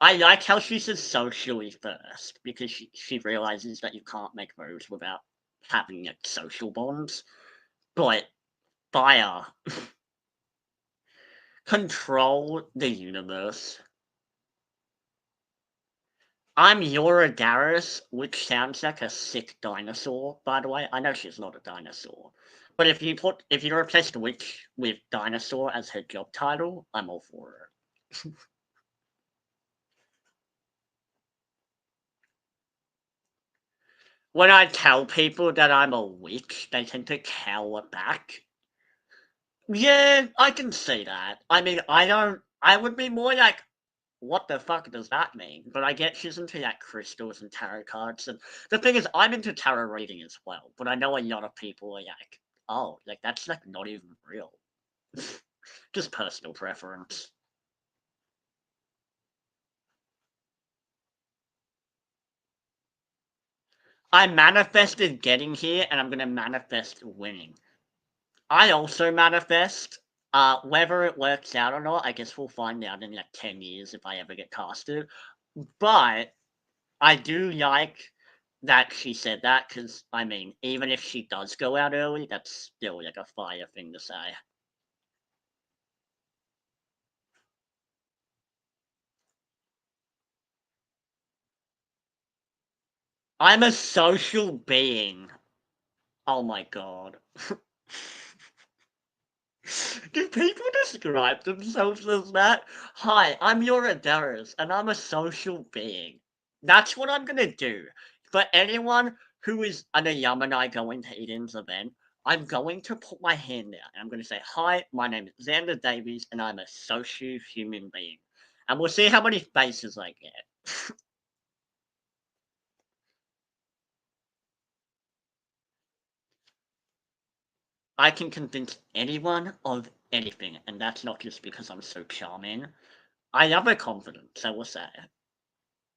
S1: I like how she says socially first, because she realizes that you can't make moves without having like, social bonds. But fire. Control the universe. I'm Yora which sounds like a sick dinosaur, by the way. I know she's not a dinosaur. But if you replace the witch with dinosaur as her job title, I'm all for it. When I tell people that I'm a witch, they tend to cower back. Yeah, I can see that. I mean, I would be more like, what the fuck does that mean? But I get she's into like crystals and tarot cards, and the thing is, I'm into tarot reading as well. But I know a lot of people are like, oh, like that's like not even real. Just personal preference. I manifested getting here, and I'm gonna manifest winning. I also manifest. Whether it works out or not, I guess we'll find out in like 10 years if I ever get casted. But I do like that she said that because, I mean, even if she does go out early, that's still like a fire thing to say. I'm a social being. Oh my god. Do people describe themselves as that? Hi, I'm Yoraderas, and I'm a social being. That's what I'm gonna do. For anyone who is an Yamamai going to Eden's event, I'm going to put my hand out and I'm gonna say, hi, my name is Xander Davies, and I'm a social human being. And we'll see how many faces I get. I can convince anyone of anything, and that's not just because I'm so charming. I have a confidence, I will say.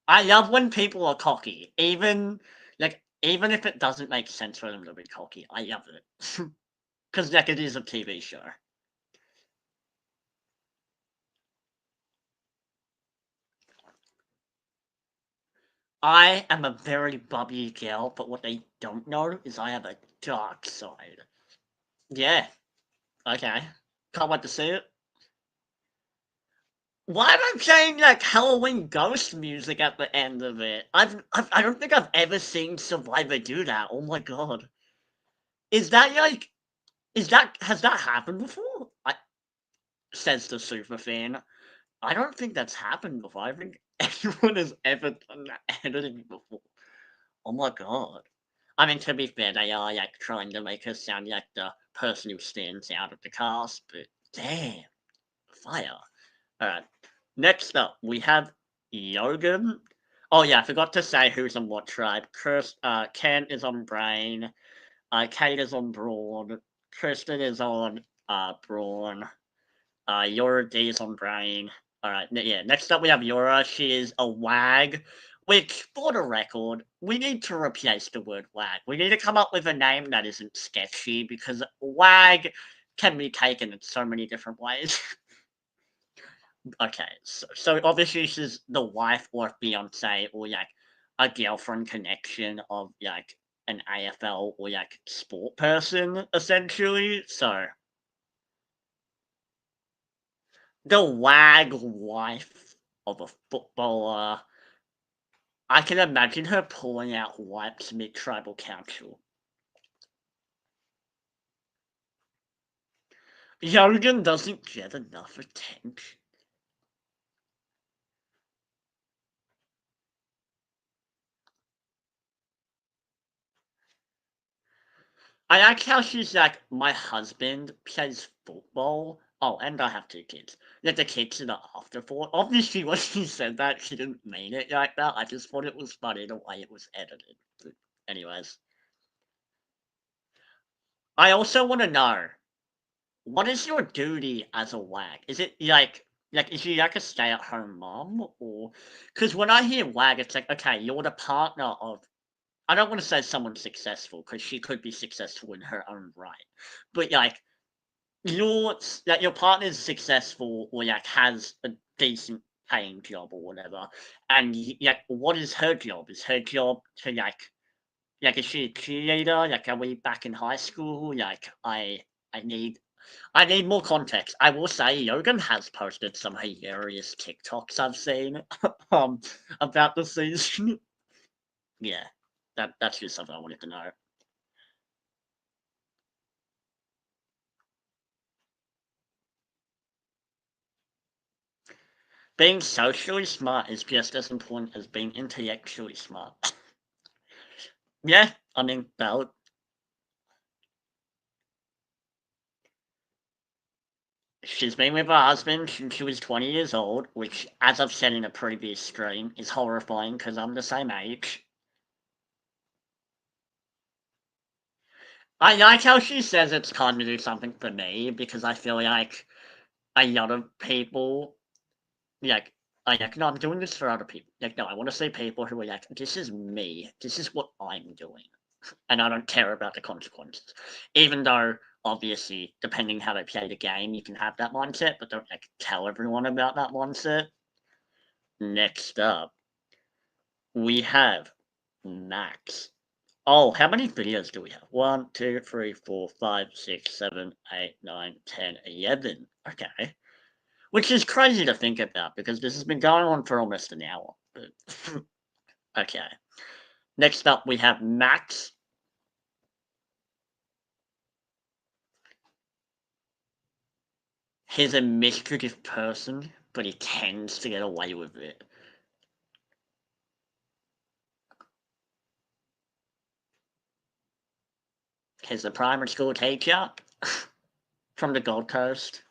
S1: I love when people are cocky, even if it doesn't make sense for them to be cocky. I love it because like it is a TV show. I am a very bubbly girl, but what they don't know is I have a dark side. Yeah, okay. Can't wait to see it. Why am I playing like Halloween ghost music at the end of it? I don't think I've ever seen Survivor do that. Oh my god. Is that like is that has that happened before? Says the super fan. I don't think that's happened before. I think anyone has ever done that editing before. Oh my god. I mean, to be fair, they are like trying to make her sound like the person who stands out of the cast, but damn, fire. Alright, next up, we have Yogan. Oh yeah, I forgot to say who's on what tribe. Ken is on Brain, Kate is on Brawn, Kristen is on Brawn, Yora D is on Brain. Alright, yeah, next up we have Yora. She is a wag, which, for the record, we need to replace the word wag. We need to come up with a name that isn't sketchy, because wag can be taken in so many different ways. Okay, so obviously she's the wife or fiance or like a girlfriend connection of like an AFL or like sport person, essentially. So the wag wife of a footballer. I can imagine her pulling out wipes mid tribal council. Jurgen doesn't get enough attention. I like how she's like, my husband plays football. Oh, and I have two kids. Like the kids in the afterthought. Obviously, when she said that, she didn't mean it like that. I just thought it was funny the way it was edited. But anyways, I also want to know, what is your duty as a wag? Is it like is she like a stay-at-home mom, or because when I hear wag, it's like, okay, you're the partner of. I don't want to say someone successful because she could be successful in her own right, but like your partner's successful or like has a decent paying job or whatever, and like what is her job? Is her job to like is she a cheerleader? Like are we back in high school? Like I need I need more context. I will say Logan has posted some hilarious TikToks I've seen um about the season. Yeah, that's just something I wanted to know. Being socially smart is just as important as being intellectually smart. Yeah, I mean, valid. She's been with her husband since she was 20 years old, which, as I've said in a previous stream, is horrifying because I'm the same age. I like how she says it's time to do something for me because I feel like a lot of people, like, are like, no, I'm doing this for other people. Like, no, I want to see people who are like, this is me. This is what I'm doing. And I don't care about the consequences. Even though, obviously, depending how they play the game, you can have that mindset, but don't like tell everyone about that mindset. Next up, we have Max. Oh, how many videos do we have? 1, 2, 3, 4, 5, 6, 7, 8, 9, 10, 11. Okay. Which is crazy to think about because this has been going on for almost an hour. But okay. Next up, we have Max. He's a mischievous person, but he tends to get away with it. He's a primary school teacher from the Gold Coast.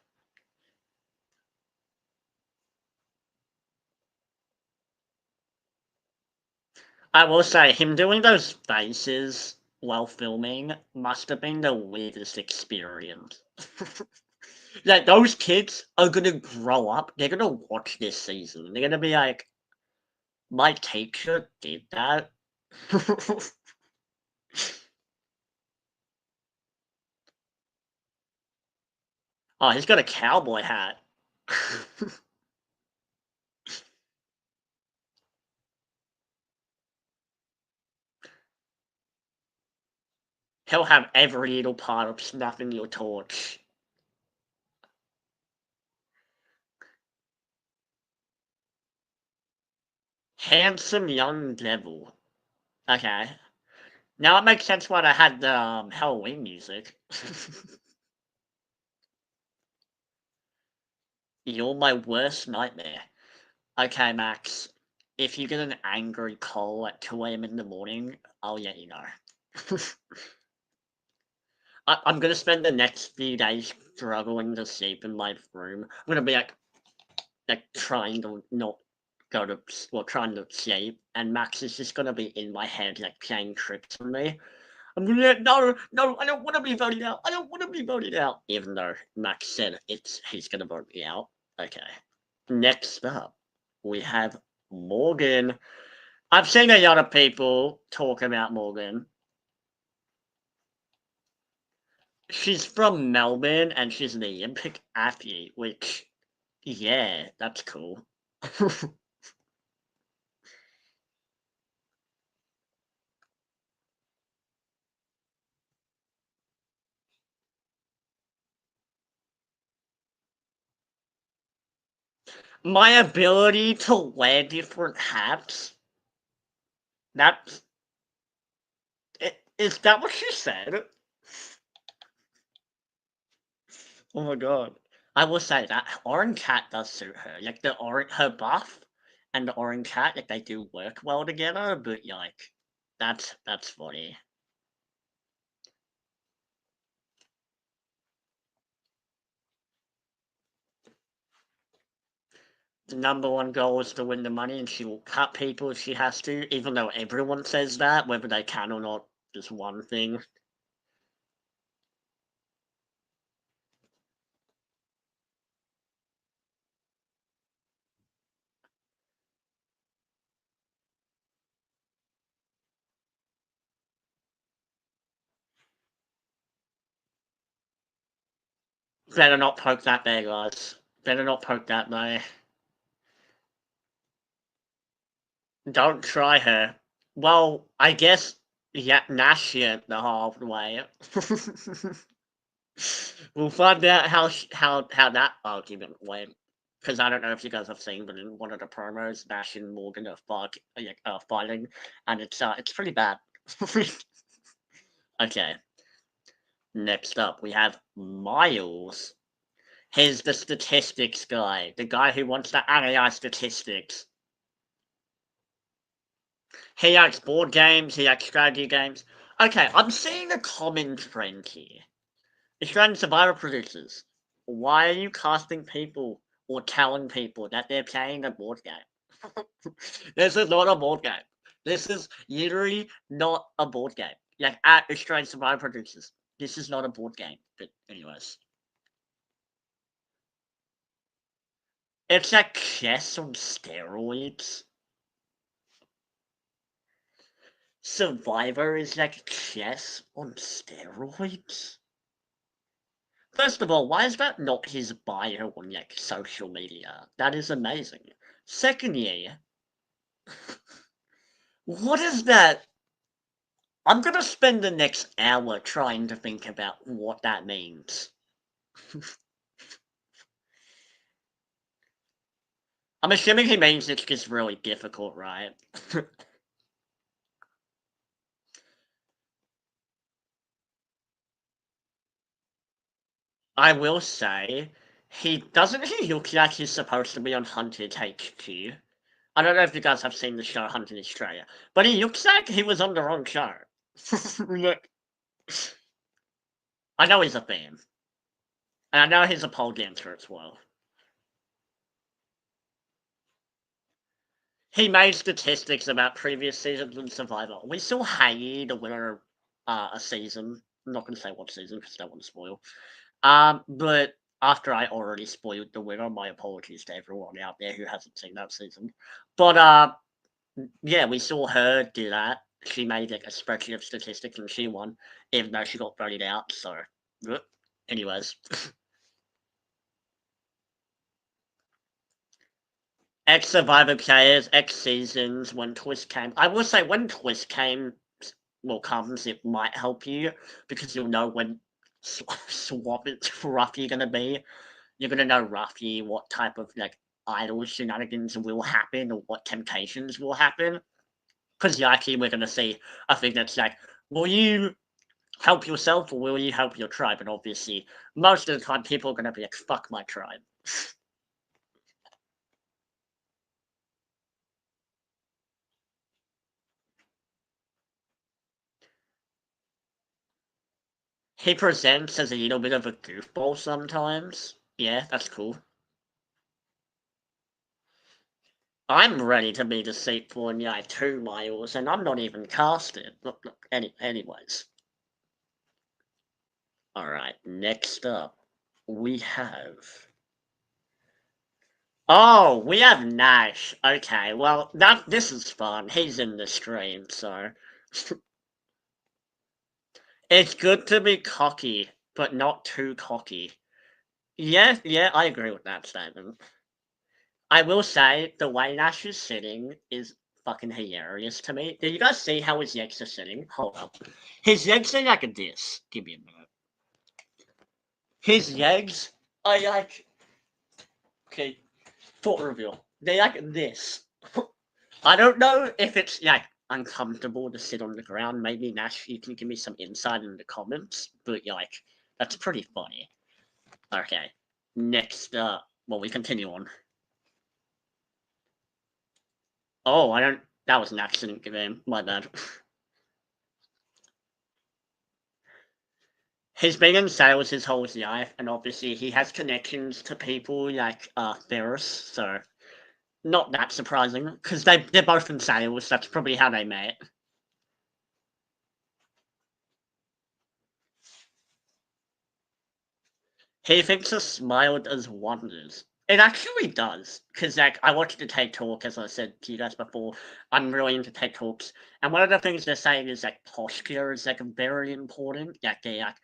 S1: I will say, him doing those faces while filming must have been the weirdest experience. Like, those kids are gonna grow up, they're gonna watch this season, they're gonna be like, my teacher did that. Oh, he's got a cowboy hat. He'll have every little part of snuffing your torch. Handsome young devil. Okay. Now it makes sense why I had the Halloween music. You're my worst nightmare. Okay, Max. If you get an angry call at 2 a.m. in the morning, I'll let you know. I'm gonna spend the next few days struggling to sleep in my room. I'm gonna be like trying to not go to well, trying to sleep, and Max is just gonna be in my head like playing tricks on me. I'm gonna be like, no, no, I don't want to be voted out. I don't want to be voted out. Even though Max said he's gonna vote me out. Okay. Next up, we have Morgan. I've seen a lot of people talk about Morgan. She's from Melbourne and she's an Olympic athlete, which, yeah, that's cool. My ability to wear different hats, that's. Is that what she said? Oh my god. I will say that Orange Cat does suit her. Like her buff and the Orange Cat, like they do work well together, but like that's funny. The number one goal is to win the money and she will cut people if she has to, even though everyone says that, whether they can or not, just one thing. Better not poke that there, guys. Better not poke that there. Don't try her. Well, I guess Nash went the halfway. We'll find out how that argument went. Because I don't know if you guys have seen, but in one of the promos, Nash and Morgan are fighting, and it's pretty bad. Okay. Next up, we have Miles. He's the statistics guy, the guy who wants to analyze statistics. He likes board games, he likes strategy games. Okay, I'm seeing a common trend here. Australian Survivor producers, why are you casting people or telling people that they're playing a board game? This is not a board game. This is literally not a board game. Like, at Australian Survivor producers, this is not a board game. But anyways. It's like chess on steroids. Survivor is like chess on steroids? First of all, why is that not his bio on like social media? That is amazing. Secondly, what is that? I'm gonna spend the next hour trying to think about what that means. I'm assuming he means it's just really difficult, right? I will say, he look like he's supposed to be on Hunted HQ? I don't know if you guys have seen the show Hunted Australia, but he looks like he was on the wrong show. Look, I know he's a fan. And I know he's a pole dancer as well. He made statistics about previous seasons in Survivor. We saw Hayi, the winner of a season. I'm not going to say what season because I don't want to spoil. But after I already spoiled the winner, my apologies to everyone out there who hasn't seen that season. But yeah, we saw her do that. She made like a spreadsheet of statistics and she won, even though she got voted out. So, anyways. X Survivor players, X seasons, when Twist came. I will say when Twist comes, it might help you because you'll know when swap it's roughly gonna be. You're gonna know roughly what type of like idol shenanigans will happen or what temptations will happen. Because likely we're gonna see a thing that's like, will you help yourself or will you help your tribe? And obviously, most of the time, people are gonna be like, fuck my tribe. He presents as a little bit of a goofball sometimes. Yeah, that's cool. I'm ready to be deceitful in 2 miles, and I'm not even casted. Look, anyways. Alright, next up, we have... Oh, we have Nash. Okay, well, this is fun. He's in the stream, so... It's good to be cocky, but not too cocky. Yeah, I agree with that statement. I will say, the way Nash is sitting is fucking hilarious to me. Did you guys see how his legs are sitting? Hold up. His legs are like this. Give me a minute. His legs are like... Okay, thought reveal. They're like this. I don't know if it's like uncomfortable to sit on the ground. Maybe Nash, you can give me some insight in the comments. But like, that's pretty funny. Okay, next up. Well, we continue on. Oh, I don't. That was an accident game. My bad. He's been in sales his whole life, and obviously he has connections to people like Ferris, so not that surprising, because they're both in sales. That's probably how they met. He thinks a smile does wonders. It actually does, because like I watched the TED Talk, as I said to you guys before. I'm really into TED Talks, and one of the things they're saying is like posture is like very important. Like they like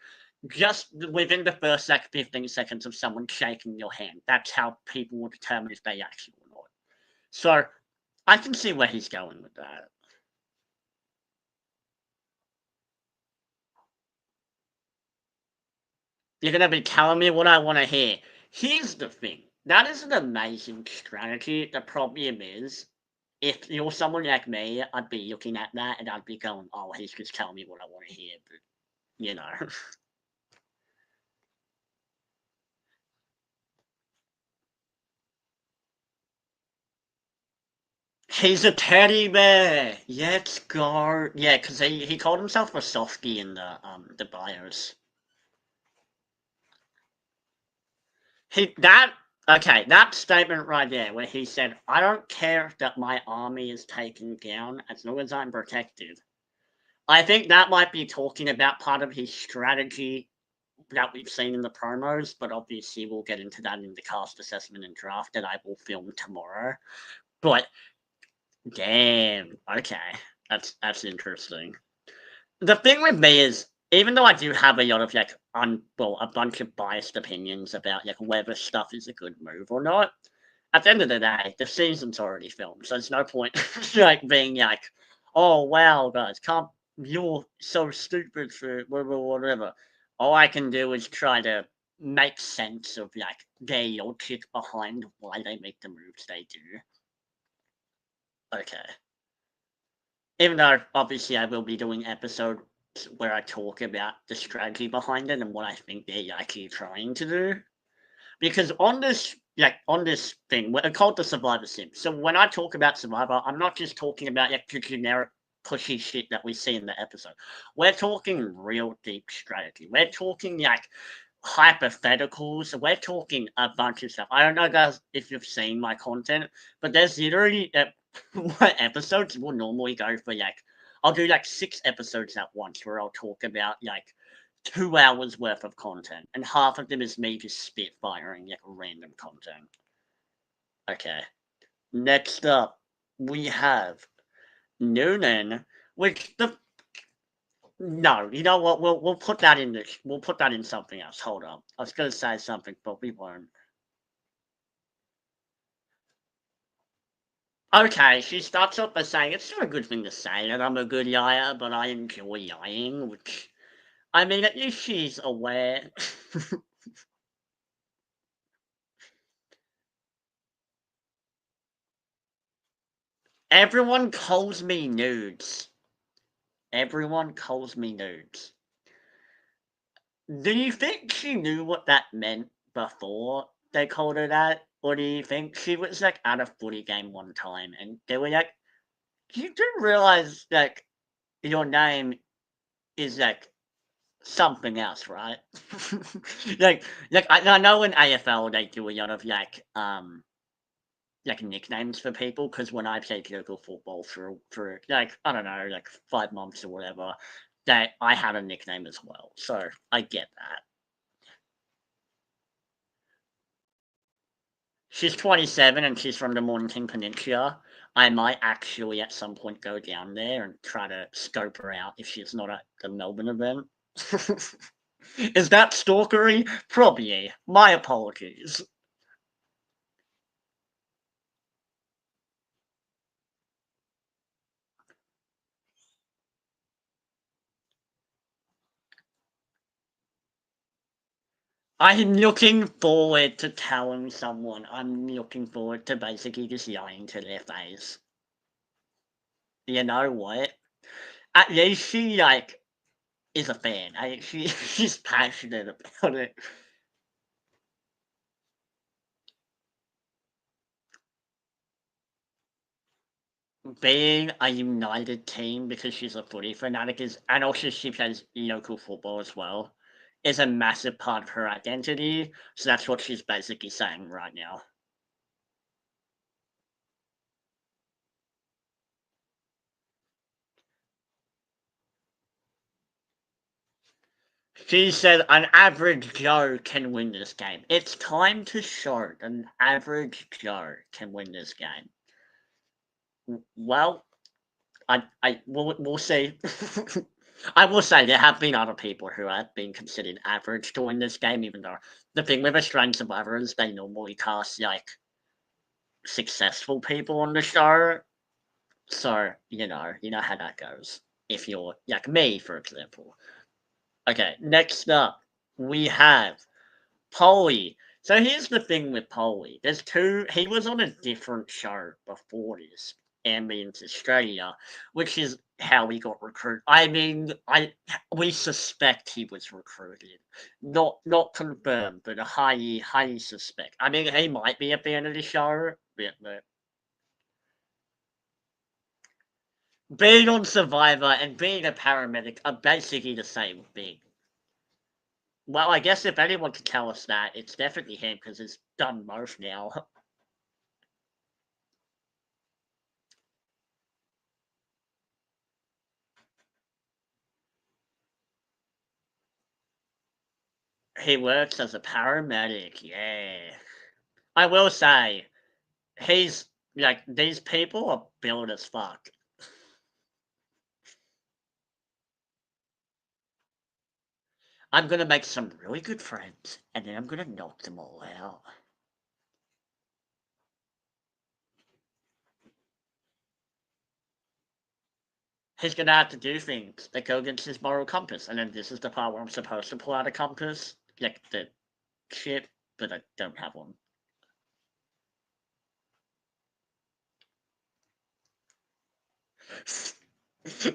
S1: just within the first 15 seconds of someone shaking your hand. That's how people will determine if they actually or not. So I can see where he's going with that. You're gonna be telling me what I want to hear. Here's the thing. That is an amazing strategy. The problem is, if you're someone like me, I'd be looking at that and I'd be going, "Oh, he's just telling me what I want to hear." But you know, he's a teddy bear. Let's go. Yeah, because he called himself a softie in the bios. That statement right there, where he said, "I don't care that my army is taken down as long as I'm protected." I think that might be talking about part of his strategy that we've seen in the promos, but obviously we'll get into that in the cast assessment and draft that I will film tomorrow. But damn, okay, that's interesting. The thing with me is, even though I do have a lot of a bunch of biased opinions about whether stuff is a good move or not, at the end of the day, the season's already filmed, so there's no point being like, "Oh wow, guys, can't you're so stupid for whatever." All I can do is try to make sense of their logic behind why they make the moves they do. Okay. Even though obviously I will be doing episodes where I talk about the strategy behind it and what I think they're actually trying to do. Because on this thing, we're called the Survivor Sim. So when I talk about Survivor, I'm not just talking about the generic pushy shit that we see in the episode. We're talking real deep strategy. We're talking hypotheticals. We're talking a bunch of stuff. I don't know, guys, if you've seen my content, but there's literally my episodes will normally go for I'll do 6 episodes at once where I'll talk about 2 hours worth of content, and half of them is me just spitfiring random content. Okay. Next up, we have Noonan, which the no, you know what? We'll put that in this. We'll put that in something else. Hold on. I was gonna say something, but we won't. Okay, she starts off by saying it's not a good thing to say that I'm a good liar, but I enjoy lying, which I mean at least she's aware. Everyone calls me nudes. Everyone calls me nudes. Do you think she knew what that meant before they called her that? Or do you think she was at a footy game one time and they were like, you do realize your name is something else, right? I know in AFL they do a lot of nicknames for people because when I played local football for I don't know 5 months or whatever, that I had a nickname as well. So I get that. She's 27 and she's from the Mornington Peninsula. I might actually at some point go down there and try to scope her out if she's not at the Melbourne event. Is that stalkery? Probably. My apologies. I'm looking forward to telling someone. I'm looking forward to basically just yelling to their face. You know what? At least she is a fan. She's passionate about it. Being a united team because she's a footy fanatic is, and also she plays local football as well, is a massive part of her identity. So that's what she's basically saying right now. She said an average Joe can win this game. It's time to show an average Joe can win this game. Well, we'll see. I will say there have been other people who have been considered average to win this game, even though the thing with Australian Survivors, they normally cast like successful people on the show. So, you know how that goes. If you're like me, for example. Okay, next up, we have Polly. So here's the thing with Polly. He was on a different show before this, Ambience Australia, which is how he got recruited. I mean, we suspect he was recruited. Not confirmed, but a highly suspect. I mean, he might be a fan of the show, but being on Survivor and being a paramedic are basically the same thing. Well, I guess if anyone can tell us that, it's definitely him because he's done both now. He works as a paramedic, yeah. I will say, he's like, these people are built as fuck. I'm gonna make some really good friends, and then I'm gonna knock them all out. He's gonna have to do things that go against his moral compass, and then this is the part where I'm supposed to pull out a compass, like the shit, but I don't have one.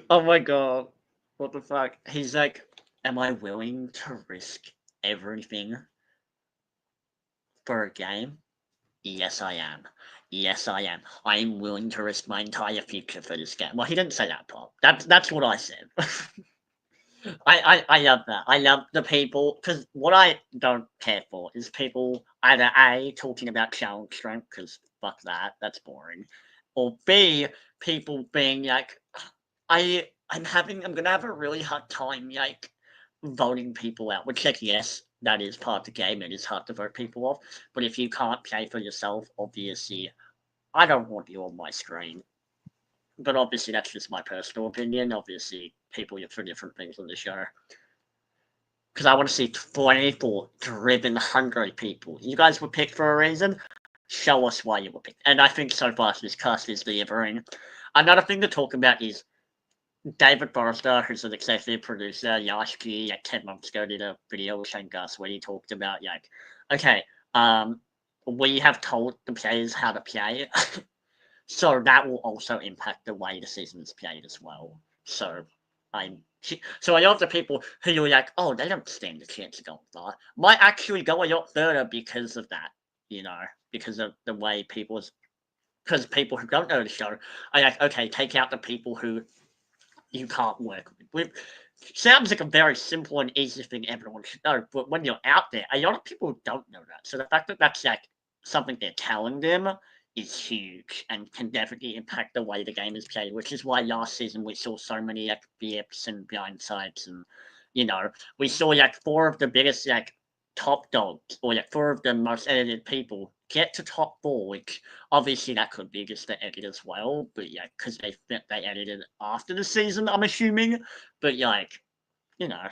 S1: Oh my god. What the fuck? He's like, am I willing to risk everything for a game? Yes, I am. Yes, I am. I am willing to risk my entire future for this game. Well, he didn't say that part. That's what I said. I love that. I love the people because what I don't care for is people either A talking about challenge strength because fuck that, that's boring, or B people being like, I'm gonna have a really hard time like voting people out. Which like yes, that is part of the game. It is hard to vote people off, but if you can't play for yourself, obviously I don't want you on my screen. But obviously that's just my personal opinion. Obviously people look for different things on the show because I want to see 24 driven, hungry people. You guys were picked for a reason. Show us why you were picked. And I think so far this cast is delivering. Another thing to talk about is David Forrester, who's an executive producer. Yashki, like 10 months ago, did a video with Shane Gus where he talked about, like, okay, we have told the players how to play, so that will also impact the way the season is played as well. So I'm so a lot of the people who are like, oh, they don't stand a chance of going far, might actually go a lot further because of that, because of the way because people who don't know the show are like, okay, take out the people who you can't work with. Sounds like a very simple and easy thing everyone should know, but when you're out there, a lot of people don't know that. So the fact that that's like something they're telling them is huge and can definitely impact the way the game is played, which is why last season we saw so many like BFs and blindsides and we saw like four of the biggest like top dogs or like four of the most edited people get to top four, which obviously that could be just the edit as well, but yeah, because they edited after the season, I'm assuming. But like, you know.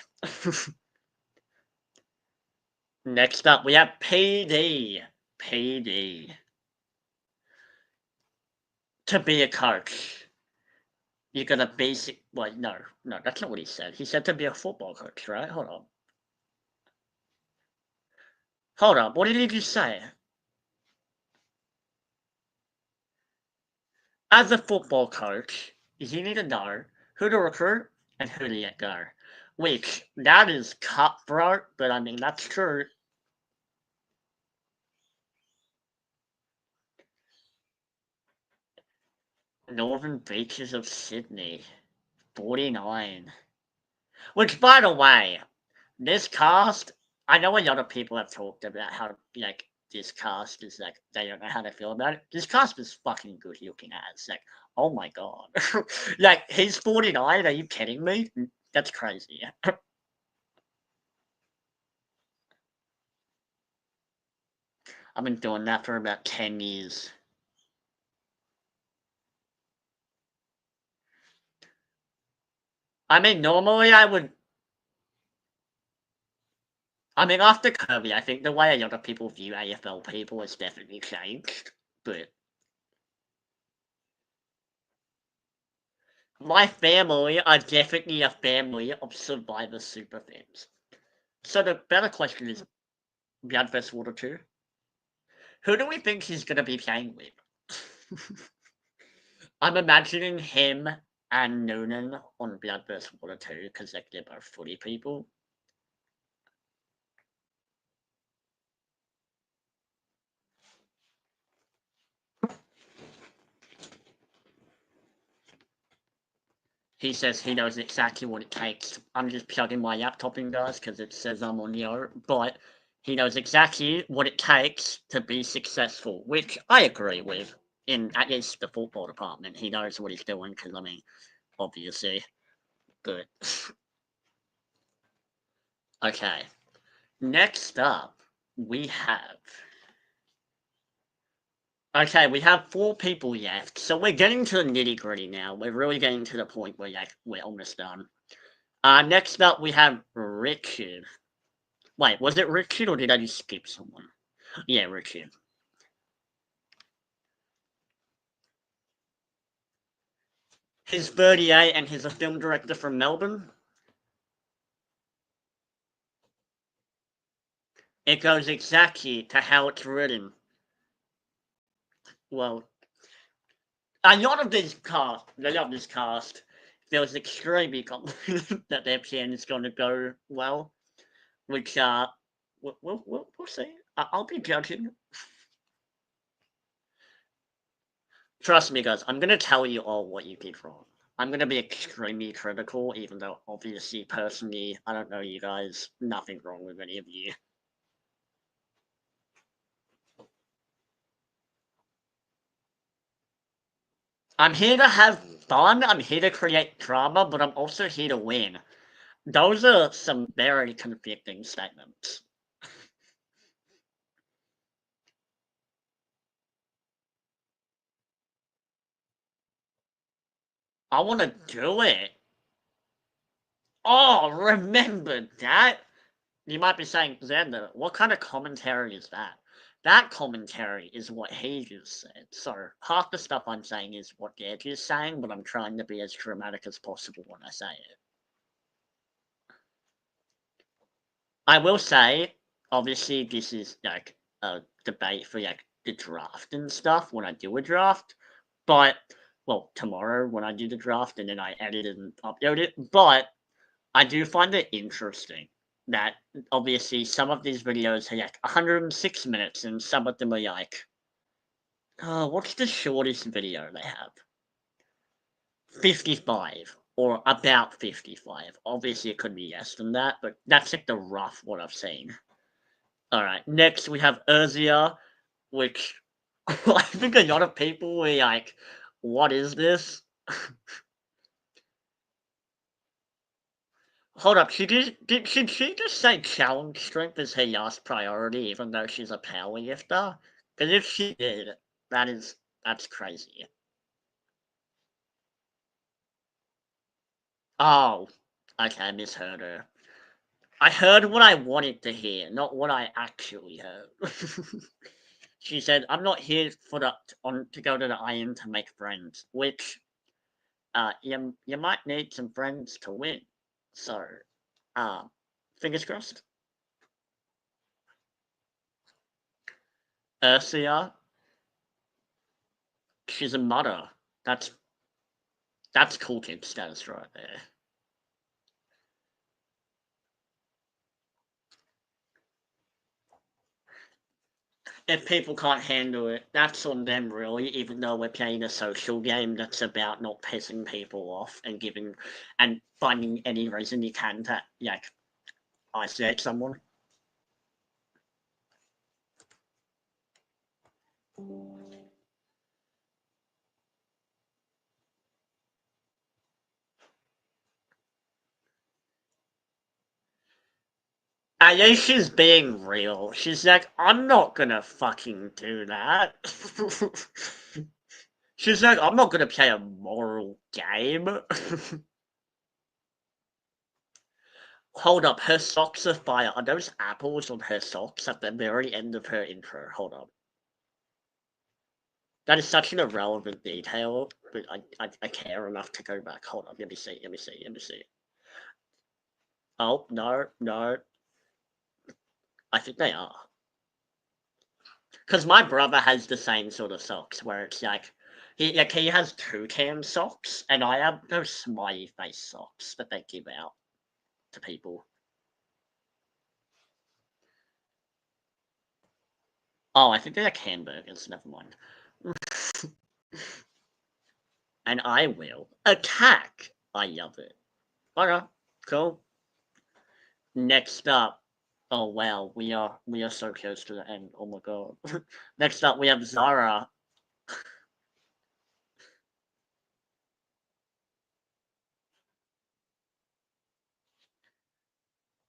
S1: Next up, we have PD. PD. To be a coach, you're gonna basic. Well, no, that's not what he said. He said to be a football coach, right? Hold on. Hold on. What did he just say? As a football coach, you need to know who to recruit and who to let go. Which, that is cutthroat, but I mean, that's true. Northern Beaches of Sydney, 49. Which, by the way, this cast, I know a lot of people have talked about how, like, this cast is like, they don't know how to feel about it. This cast is fucking good looking as. Like, oh my god. Like, he's 49, are you kidding me? That's crazy. I've been doing that for about 10 years. I mean, normally I would. I mean, after Kirby, I think the way a lot of people view AFL people has definitely changed. But my family are definitely a family of Survivor super fans. So the better question is, Blood vs. Water 2? Who do we think he's going to be playing with? I'm imagining him and Noonan on Blood vs. Water 2 because they're both footy people. He says he knows exactly what it takes. I'm just plugging my laptop in, guys, because it says I'm on Yo, but he knows exactly what it takes to be successful, which I agree with. In at least the football department, he knows what he's doing. Because I mean, obviously, but okay. Next up, we have. Okay, we have 4 people left, so we're getting to the nitty gritty now. We're really getting to the point where we're almost done. Next up, we have Richard. Wait, was it Richard or did I just skip someone? Yeah, Richard. He's 38 and he's a film director from Melbourne. It goes exactly to how it's written. Well, a lot of this cast feels extremely confident that their plan is going to go well, which, we'll see. I'll be judging. Trust me, guys, I'm going to tell you all what you did wrong. I'm going to be extremely critical, even though, obviously, personally, I don't know you guys. Nothing wrong with any of you. I'm here to have fun, I'm here to create drama, but I'm also here to win. Those are some very conflicting statements. I want to do it. Oh, remember that? You might be saying, Xander, what kind of commentary is that? That commentary is what he just said. So half the stuff I'm saying is what Gage is saying, but I'm trying to be as dramatic as possible when I say it. I will say, obviously, this is like a debate for like the draft and stuff when I do a draft, but well, tomorrow when I do the draft and then I edit and upload it. But I do find it interesting that obviously some of these videos are like 106 minutes and some of them are like, what's the shortest video they have? 55 or about 55. Obviously, it could be less than that, but that's like the rough what I've seen. All right, next we have Urzia, which I think a lot of people were like, what is this? Hold up, did she just say challenge strength is her last priority, even though she's a powerlifter? Because if she did, that's crazy. Oh, okay, I misheard her. I heard what I wanted to hear, not what I actually heard. She said, "I'm not here for to go to the iron to make friends," which you might need some friends to win. So, uh, fingers crossed. Ursula, she's a mother. That's cool kid status right there. If people can't handle it, that's on them really, even though we're playing a social game that's about not pissing people off and giving and finding any reason you can to like isolate someone. At least she's being real. She's like, I'm not gonna fucking do that. She's like, I'm not gonna play a moral game. Hold up, her socks are fire. Are those apples on her socks at the very end of her intro? Hold up. That is such an irrelevant detail, but I care enough to go back. Hold up, let me see, let me see, let me see. Oh, no, no. I think they are. Because my brother has the same sort of socks, where it's like, he has toucan socks, and I have those smiley face socks that they give out to people. Oh, I think they're like hamburgers, never mind. And I will attack. I love it. Okay, cool. Next up, oh wow, we are so close to the end. Oh my god. Next up, we have Zara.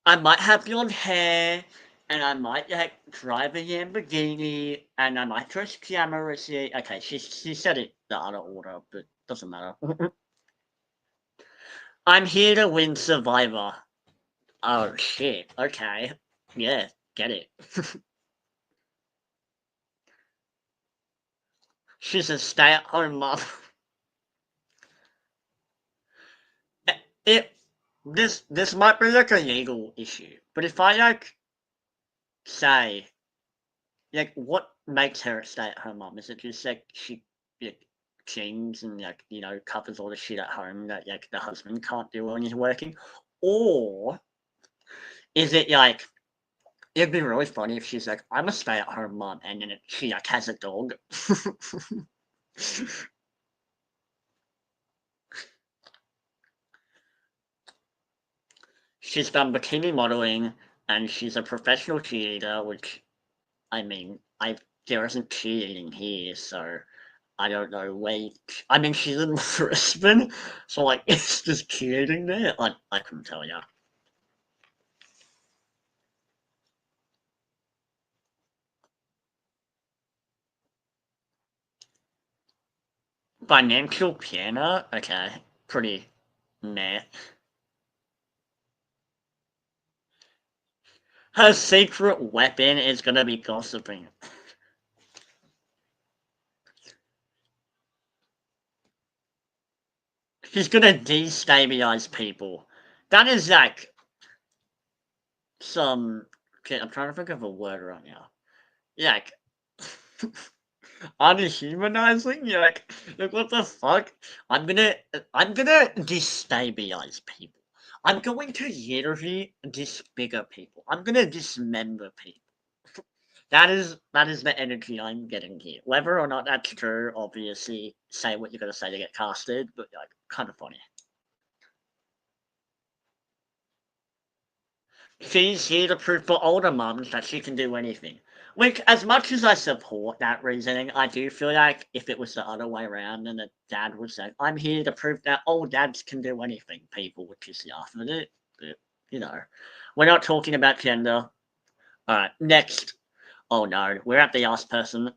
S1: I might have blonde hair, and I might like drive a Lamborghini, and I might dress glamorously. Okay, she said it the other order, but doesn't matter. I'm here to win Survivor. Oh shit. Okay. Yeah, get it. She's a stay-at-home mom. It this might be like a legal issue, but if I like say like what makes her a stay-at-home mom? Is it just like she like cleans and like covers all the shit at home that like the husband can't do when he's working, or is it like it'd be really funny if she's like I'm a stay-at-home mom and then she like has a dog. She's done bikini modeling and she's a professional cheerleader, which I mean, there isn't cheerleading here, so I don't know where. I mean, she's in Brisbane, so like, it's just cheerleading there. I couldn't tell you. Financial piano, okay, pretty meh. Her secret weapon is gonna be gossiping. She's gonna destabilize people. That is like some. Okay, I'm trying to think of a word right now. Like unhumanizing. You're like what the fuck? I'm gonna destabilize people. I'm going to literally disfigure people. I'm gonna dismember people. That is the energy I'm getting here. Whether or not that's true, obviously, say what you're gonna say to get casted, but like kind of funny. She's here to prove for older mums that she can do anything. Which, as much as I support that reasoning, I do feel like if it was the other way around and the dad was saying, I'm here to prove that old dads can do anything, people would just laugh at it. But, you know, we're not talking about gender. Alright, next. Oh no, we're at the last person.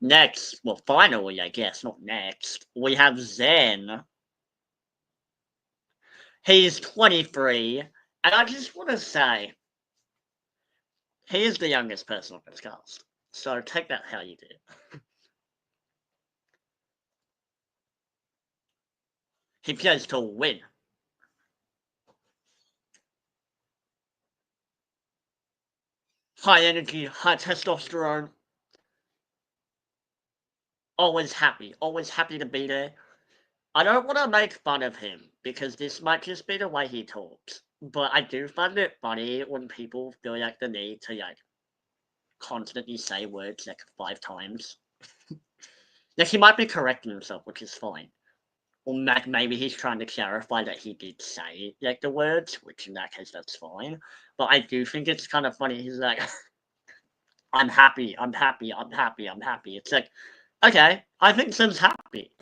S1: Next, well, finally, I guess, not next, we have Zen. He's 23, and I just want to say, he is the youngest person on this cast. So take that how you did. He plays to win. High energy, high testosterone. Always happy to be there. I don't want to make fun of him because this might just be the way he talks. But I do find it funny when people feel like the need to like constantly say words like 5 times. Like he might be correcting himself, which is fine. Or maybe he's trying to clarify that he did say like the words, which in that case that's fine. But I do think it's kind of funny. He's like, "I'm happy, I'm happy, I'm happy, I'm happy." It's like, okay, I think Sim's happy.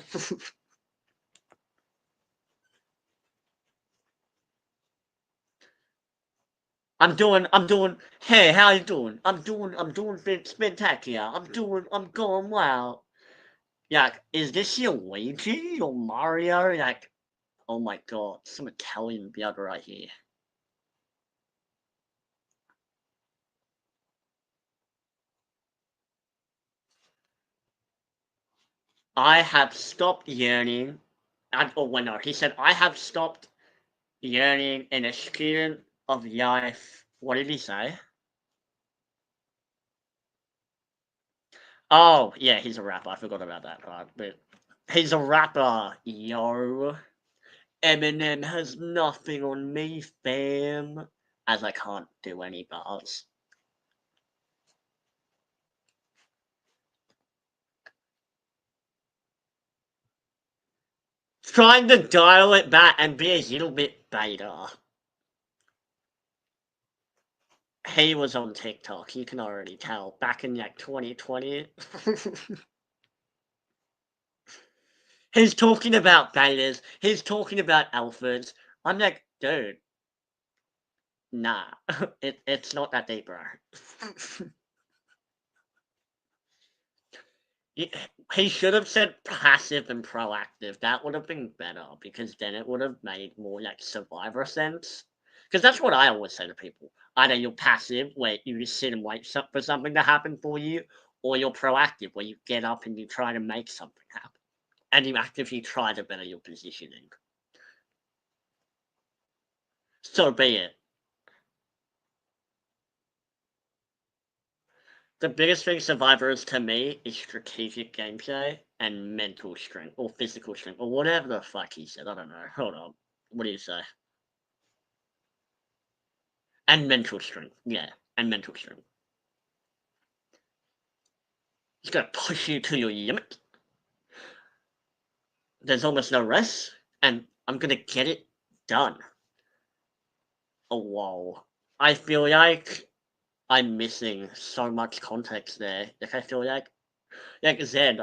S1: I'm doing. Hey, how you doing? I'm doing spectacular. I'm going well. Like, is this your Luigi or Mario? Like, oh my god, some Italian blood right here. I have stopped yearning. Or well, no, he said, I have stopped yearning in a student of life. What did he say? Oh, yeah, he's a rapper. I forgot about that part. But he's a rapper, yo. Eminem has nothing on me, fam. As I can't do any bars. Trying to dial it back and be a little bit better. He was on TikTok, you can already tell, back in like 2020. He's talking about betas, he's talking about alphas. I'm like, dude, nah, it's not that deep, bro. He should have said passive and proactive. That would have been better because then it would have made more like survivor sense. Because that's what I always say to people. Either you're passive, where you just sit and wait for something to happen for you, or you're proactive, where you get up and you try to make something happen. And you actively try to better your positioning. So be it. The biggest thing survivors to me is strategic gameplay and mental strength, or physical strength, or whatever the fuck he said. I don't know. Hold on. What do you say? And mental strength. Yeah, and mental strength. It's gonna push you to your limit. There's almost no rest, and I'm gonna get it done. Oh, wow. I feel like I'm missing so much context there. Like, I feel like Zed.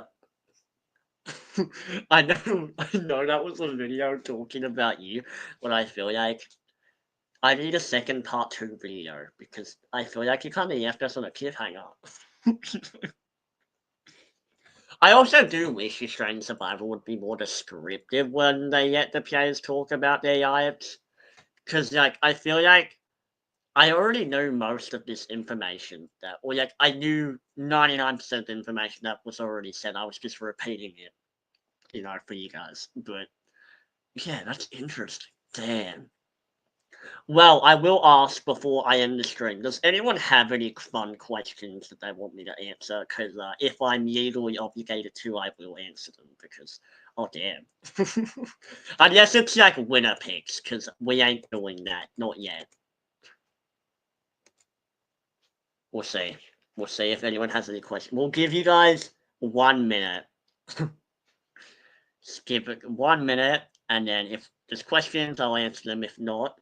S1: I know that was a video talking about you, but I feel like I need a second part 2 video because I feel like you kind of left us on a cliffhanger. I also do wish Australian Survival would be more descriptive when they let the players talk about their lives. Because, like, I feel like I already know most of this information or like, I knew 99% of the information that was already said. I was just repeating it, for you guys. But, yeah, that's interesting. Damn. Well, I will ask before I end the stream. Does anyone have any fun questions that they want me to answer? Because if I'm legally obligated to, I will answer them. Because, oh damn. Unless it's like winner picks, because we ain't doing that. Not yet. We'll see. We'll see if anyone has any questions. We'll give you guys 1 minute. Skip it 1 minute, and then if there's questions, I'll answer them. If not,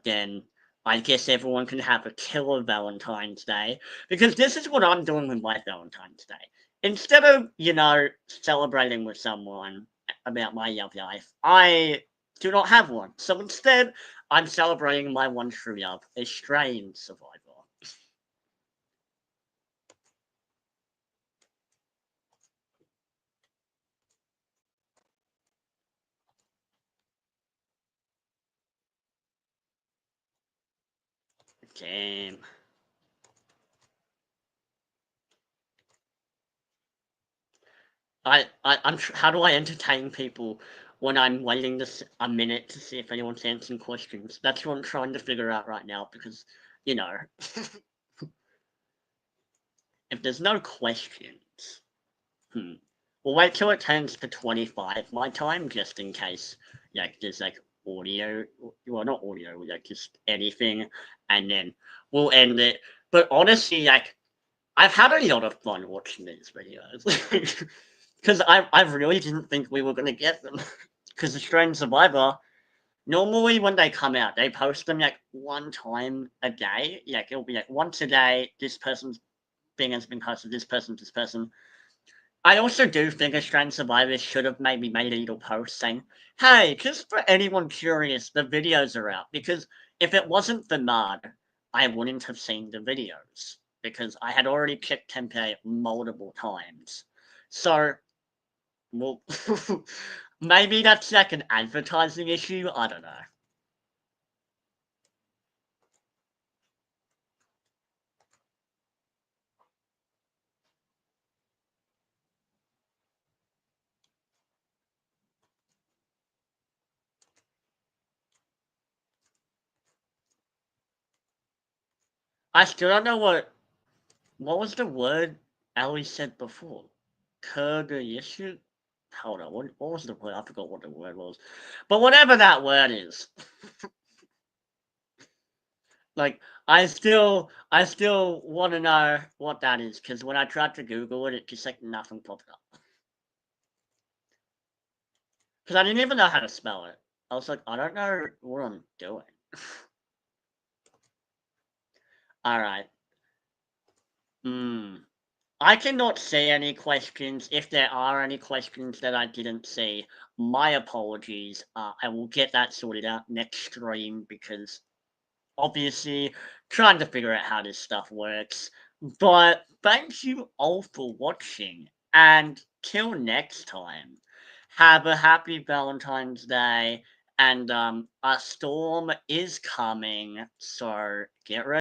S1: then I guess everyone can have a killer Valentine's Day, because this is what I'm doing with my Valentine's Day. Instead of, celebrating with someone about my love life, I do not have one. So instead, I'm celebrating my one true love, a strange survivor. Damn. How do I entertain people when I'm waiting a minute to see if anyone's answering questions? That's what I'm trying to figure out right now because, you know, if there's no questions, we'll wait till it turns to 25 my time just in case, like, there's like audio, well, not audio, like just anything, and then we'll end it. But honestly, like, I've had a lot of fun watching these videos. Because I really didn't think we were going to get them. Because Australian Survivor, normally when they come out, they post them like 1 time a day. Like, it'll be like once a day, this person's thing has been posted, this person. I also do think Australian Survivor should have maybe made a little post saying, hey, just for anyone curious, the videos are out. Because if it wasn't for Mud, I wouldn't have seen the videos. Because I had already clicked template multiple times. So, well, maybe that's like an advertising issue. I don't know. I still don't know what was the word Ellie said before? Kurgayishu? Hold on, what was the word? I forgot what the word was. But whatever that word is. Like, I still want to know what that is, because when I tried to Google it, it just like nothing popped up. Because I didn't even know how to spell it. I was like, I don't know what I'm doing. Alright. I cannot see any questions. If there are any questions that I didn't see, my apologies. I will get that sorted out next stream, because obviously trying to figure out how this stuff works. But thank you all for watching, and till next time, have a happy Valentine's Day, and a storm is coming, so get ready.